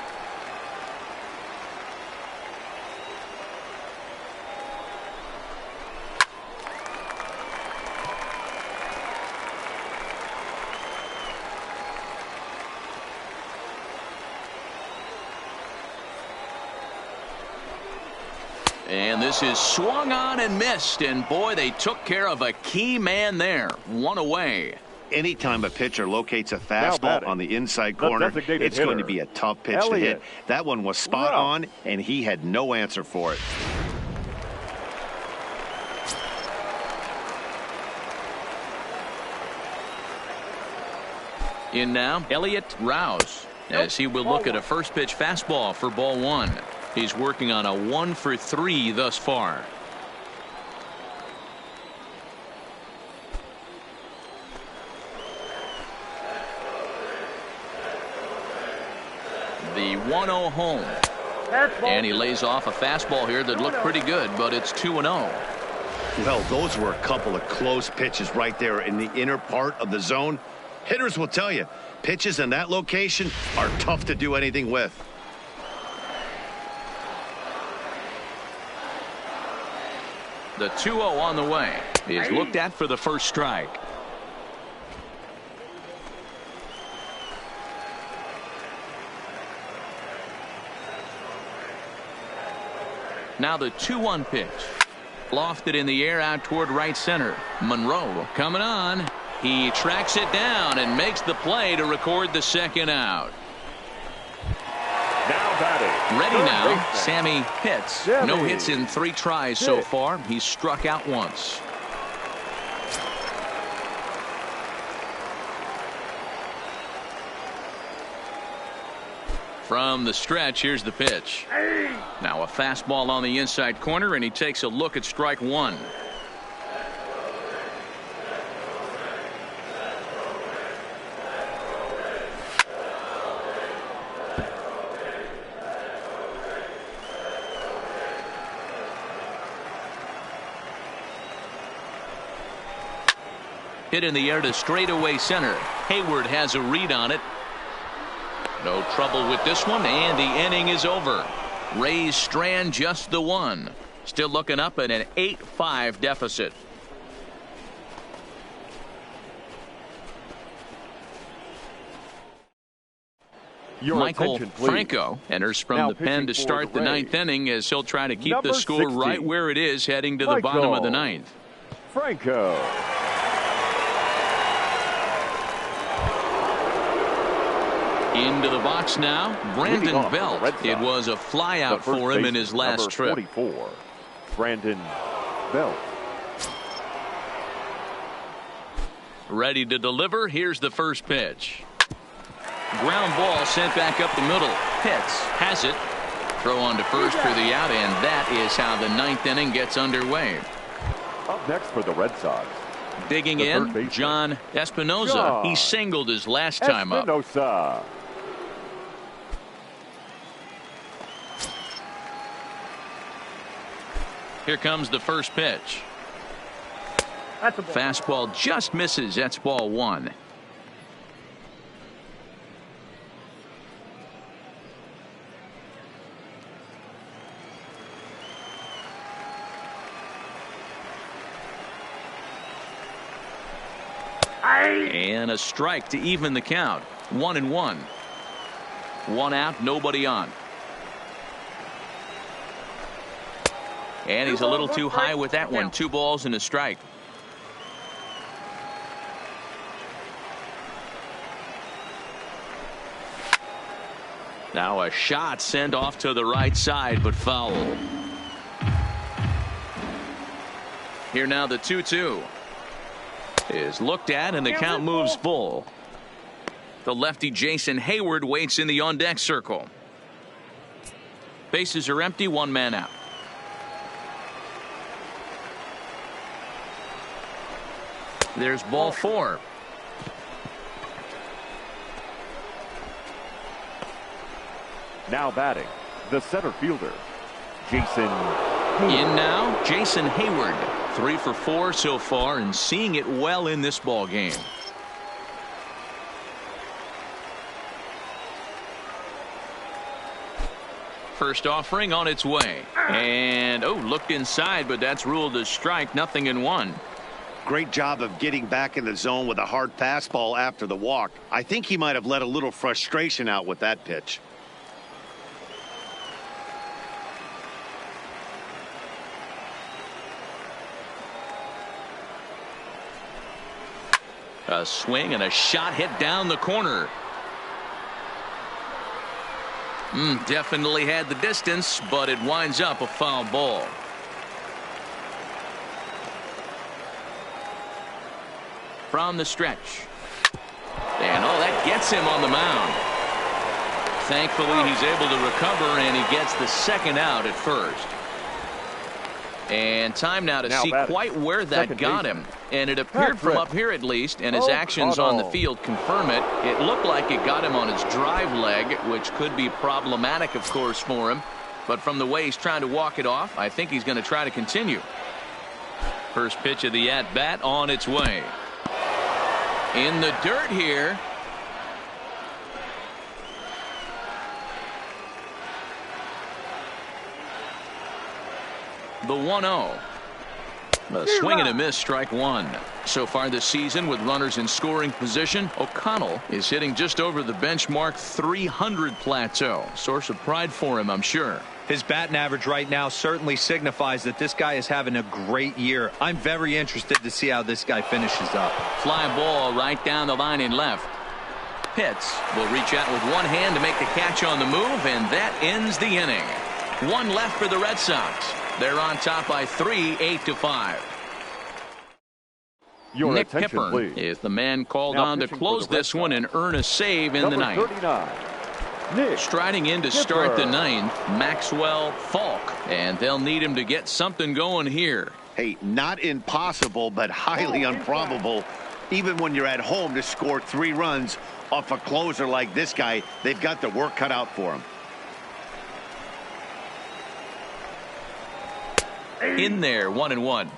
And this is swung on and missed, and boy, they took care of a key man there. 1 away. Anytime a pitcher locates a fastball on the inside corner, it's going to be a tough pitch to hit. That one was spot on, and he had no answer for it. In now, Elliott Rouse, as he will look at a first pitch fastball for ball 1. He's working on a 1 for 3 thus far. The 1-0 home. And he lays off a fastball here that looked pretty good, but it's 2-0. Well, those were a couple of close pitches right there in the inner part of the zone. Hitters will tell you, pitches in that location are tough to do anything with. The 2-0 on the way is looked at for the first strike. Now the 2-1 pitch. Lofted in the air out toward right center. Monroe coming on. He tracks it down and makes the play to record the second out. Now batting. Ready now, Sammy Pitts. No hits in 3 tries so far. He's struck out once. From the stretch, here's the pitch. Now a fastball on the inside corner, and he takes a look at strike 1. Hit in the air to straightaway center. Hayward has a read on it. No trouble with this one, and the inning is over. Rays strand just the one. Still looking up at an 8-5 deficit. Michael Franco enters from Now the pen to start the ninth inning as he'll try to keep Number the score 60. right where it is heading to the bottom of the ninth. Franco. Into the box now, Brandon Belt. It was a flyout for him in his last trip. 44, Brandon Belt. Ready to deliver. Here's the first pitch. Ground ball sent back up the middle. Pitts has it. Throw on to first for the out, and that is how the ninth inning gets underway. Up next for the Red Sox. Digging in, John Espinosa. He singled his last time up. Espinosa. Here comes the first pitch. That's a ball. Fastball just misses. That's ball one. And a strike to even the count. 1-1. One out, nobody on. And he's a little too high with that one. 2 balls and a strike. Now a shot sent off to the right side, but foul. Here now the 2-2 is looked at, and the count moves full. The lefty Jason Hayward waits in the on deck circle. Bases are empty, 1 man out. There's ball 4. Now batting, the center fielder, Jason Hayward. In now, Jason Hayward. 3 for 4 so far and seeing it well in this ball game. First offering on its way. And looked inside, but that's ruled a strike. 0-1. Great job of getting back in the zone with a hard fastball after the walk. I think he might have let a little frustration out with that pitch. A swing and a shot hit down the corner. Definitely had the distance, but it winds up a foul ball. From the stretch. And that gets him on the mound. Thankfully, he's able to recover, and he gets the second out at first. And time now to see quite where that got him. And it appeared from up here at least, and his actions on the field confirm it. It looked like it got him on his drive leg, which could be problematic, of course, for him. But from the way he's trying to walk it off, I think he's going to try to continue. First pitch of the at-bat on its way. In the dirt here. The 1-0. A swing and a miss, strike one. So far this season, with runners in scoring position, O'Connell is hitting just over the benchmark 300 plateau. Source of pride for him, I'm sure. His batting average right now certainly signifies that this guy is having a great year. I'm very interested to see how this guy finishes up. Fly ball right down the line in left. Pitts will reach out with one hand to make the catch on the move, and that ends the inning. 1 left for the Red Sox. They're on top by 3, 8-5. Nick Pippern is the man called on to close this one and earn a save in the ninth. 39, Striding in to start the ninth, Maxwell Falk, and they'll need him to get something going here. Hey, not impossible, but highly improbable. Even when you're at home to score 3 runs off a closer like this guy, they've got the work cut out for him. In there, 1-1.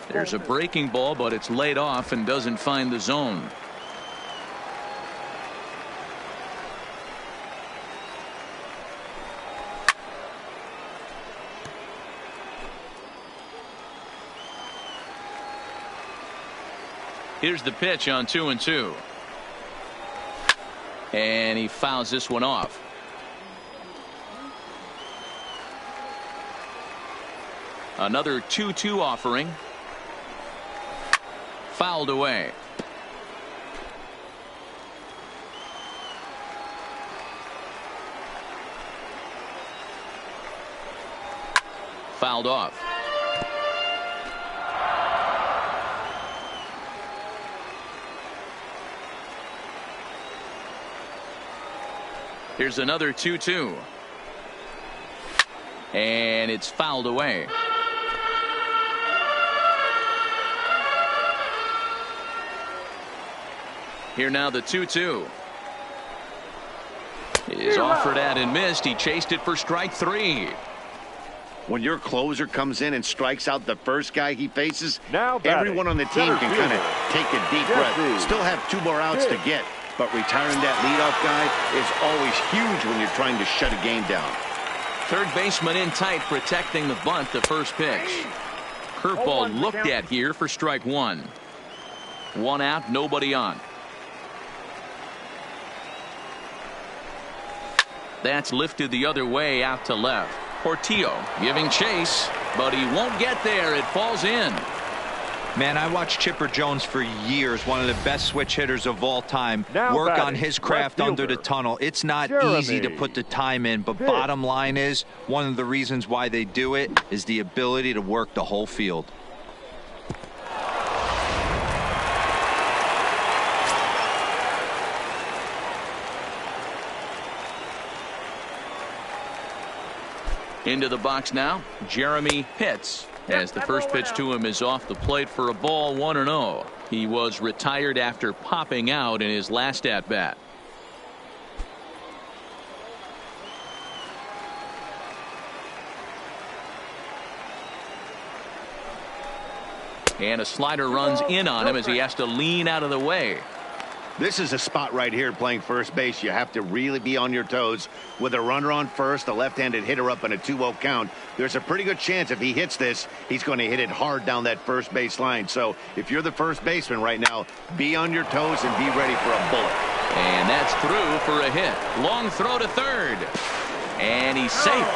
There's a breaking ball, but it's laid off and doesn't find the zone. Here's the pitch on 2-2. And he fouls this one off. Another 2-2 offering. Fouled away. Fouled off. Here's another 2-2. And it's fouled away. Here now the 2-2. Is offered at and missed. He chased it for strike 3. When your closer comes in and strikes out the first guy he faces, now everyone on the team can kind of take a deep breath. Still have 2 more outs to get, but retiring that leadoff guy is always huge when you're trying to shut a game down. Third baseman in tight, protecting the bunt. The first pitch. Curveball looked at here for strike 1. 1 out, nobody on. That's lifted the other way out to left. Portillo giving chase, but he won't get there. It falls in. Man, I watched Chipper Jones for years, one of the best switch hitters of all time. Now work batting, on his craft under the tunnel. It's not Jeremy. Easy to put the time in, but bottom line is, one of the reasons why they do it is the ability to work the whole field. Into the box now, Jeremy Pitts, as the first pitch to him is off the plate for a ball. 1-0. He was retired after popping out in his last at bat. And a slider runs in on him as he has to lean out of the way. This is a spot right here playing first base. You have to really be on your toes. With a runner on first, a left-handed hitter up in a 2-0 count, there's a pretty good chance if he hits this, he's going to hit it hard down that first base line. So if you're the first baseman right now, be on your toes and be ready for a bullet. And that's through for a hit. Long throw to third. And he's safe.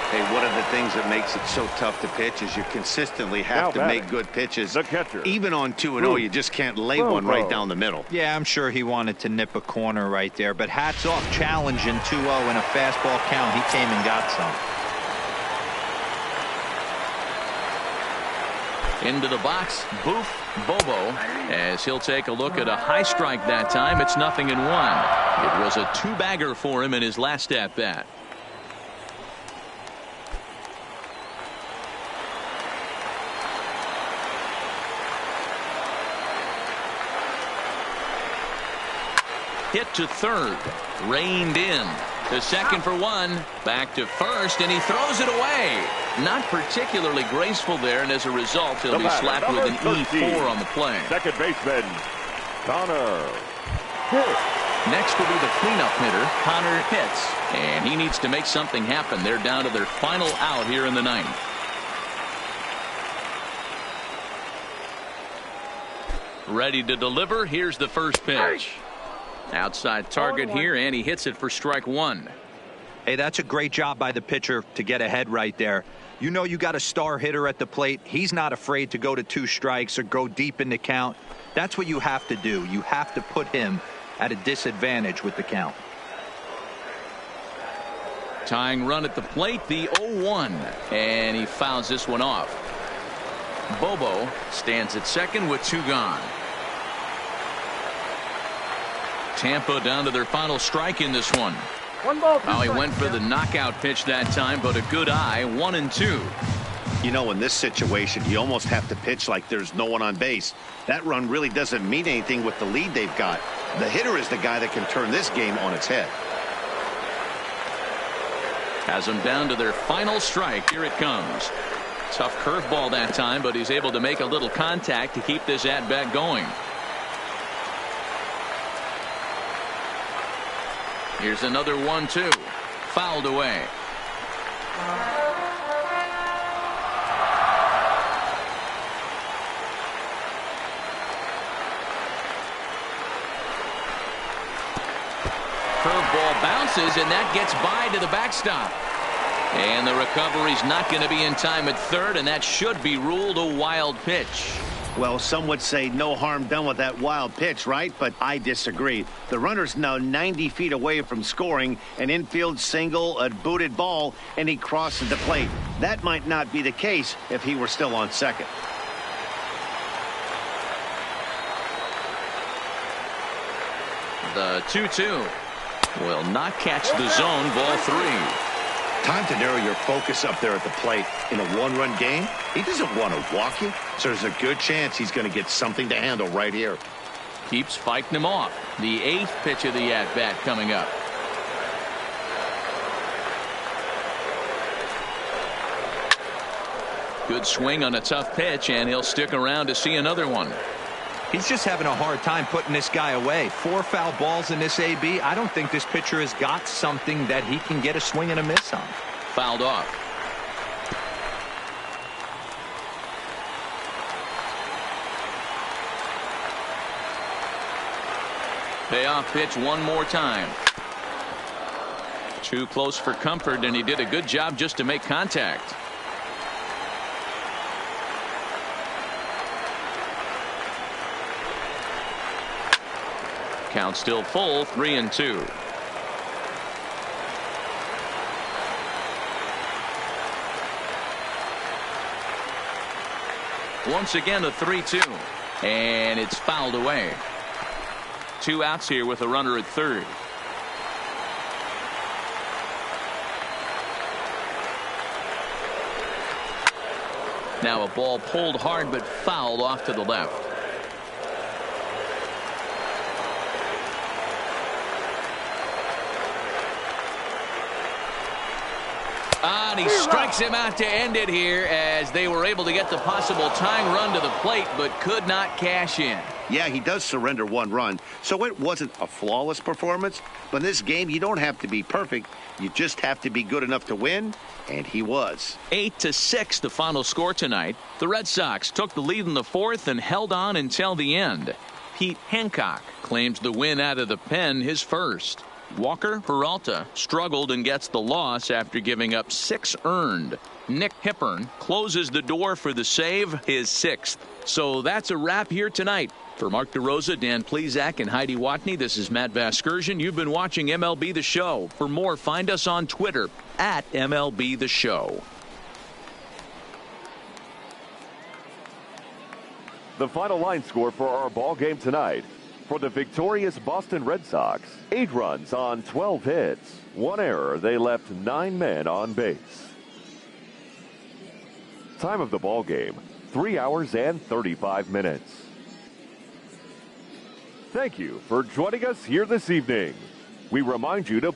Hey, one of the things that makes it so tough to pitch is you consistently have to make good pitches. The catcher. Even on 2-0, you just can't lay one right down the middle. Yeah, I'm sure he wanted to nip a corner right there, but hats off, challenging 2-0 in a fastball count. He came and got some. Into the box, Boof Bobo, as he'll take a look at a high strike that time. It's 0-1. It was a 2-bagger for him in his last at bat. Hit to third, reined in to second for 1, back to first, and he throws it away. Not particularly graceful there, and as a result, he'll be slapped with an E4 on the play. Second baseman, Connor. Next will be the cleanup hitter, Connor Pitts, and he needs to make something happen. They're down to their final out here in the 9th. Ready to deliver. Here's the first pitch. Outside target here, and he hits it for strike 1. Hey, that's a great job by the pitcher to get ahead right there. You know you got a star hitter at the plate. He's not afraid to go to 2 strikes or go deep in the count. That's what you have to do. You have to put him at a disadvantage with the count. Tying run at the plate, the 0-1, and he fouls this one off. Bobo stands at second with 2 gone. Tampa down to their final strike in this one. Oh, he went for the knockout pitch that time, but a good eye. 1-2. You know, in this situation, you almost have to pitch like there's no one on base. That run really doesn't mean anything with the lead they've got. The hitter is the guy that can turn this game on its head. Has them down to their final strike. Here it comes. Tough curveball that time, but he's able to make a little contact to keep this at-bat going. Here's another 1-2. Fouled away. Curveball bounces, and that gets by to the backstop. And the recovery's not going to be in time at third, and that should be ruled a wild pitch. Well, some would say no harm done with that wild pitch, right? But I disagree. The runner's now 90 feet away from scoring an infield single, a booted ball, and he crosses the plate. That might not be the case if he were still on second. The 2-2 will not catch the zone. Ball 3. Time to narrow your focus up there at the plate. In a one-run game, he doesn't want to walk you, so there's a good chance he's going to get something to handle right here. Keeps fighting him off. The 8th pitch of the at-bat coming up. Good swing on a tough pitch, and he'll stick around to see another one. He's just having a hard time putting this guy away. 4 foul balls in this AB. I don't think this pitcher has got something that he can get a swing and a miss on. Fouled off. Payoff pitch one more time. Too close for comfort, and he did a good job just to make contact. Count still full, 3-2. Once again a 3-2, and it's fouled away. 2 outs here with a runner at third. Now a ball pulled hard but fouled off to the left. And he strikes him out to end it here as they were able to get the possible tying run to the plate but could not cash in. Yeah, he does surrender 1 run, so it wasn't a flawless performance. But in this game, you don't have to be perfect. You just have to be good enough to win, and he was. 8-6 the final score tonight. The Red Sox took the lead in the 4th and held on until the end. Pete Hancock claims the win out of the pen, his first. Walker Peralta struggled and gets the loss after giving up 6 earned. Nick Hippern closes the door for the save, his 6th. So that's a wrap here tonight. For Mark DeRosa, Dan Plesac, and Heidi Watney, this is Matt Vasgersian. You've been watching MLB The Show. For more, find us on Twitter at MLB The Show. The final line score for our ball game tonight. For the victorious Boston Red Sox, 8 runs on 12 hits. 1 error. They left 9 men on base. Time of the ball game, 3 hours and 35 minutes. Thank you for joining us here this evening. We remind you to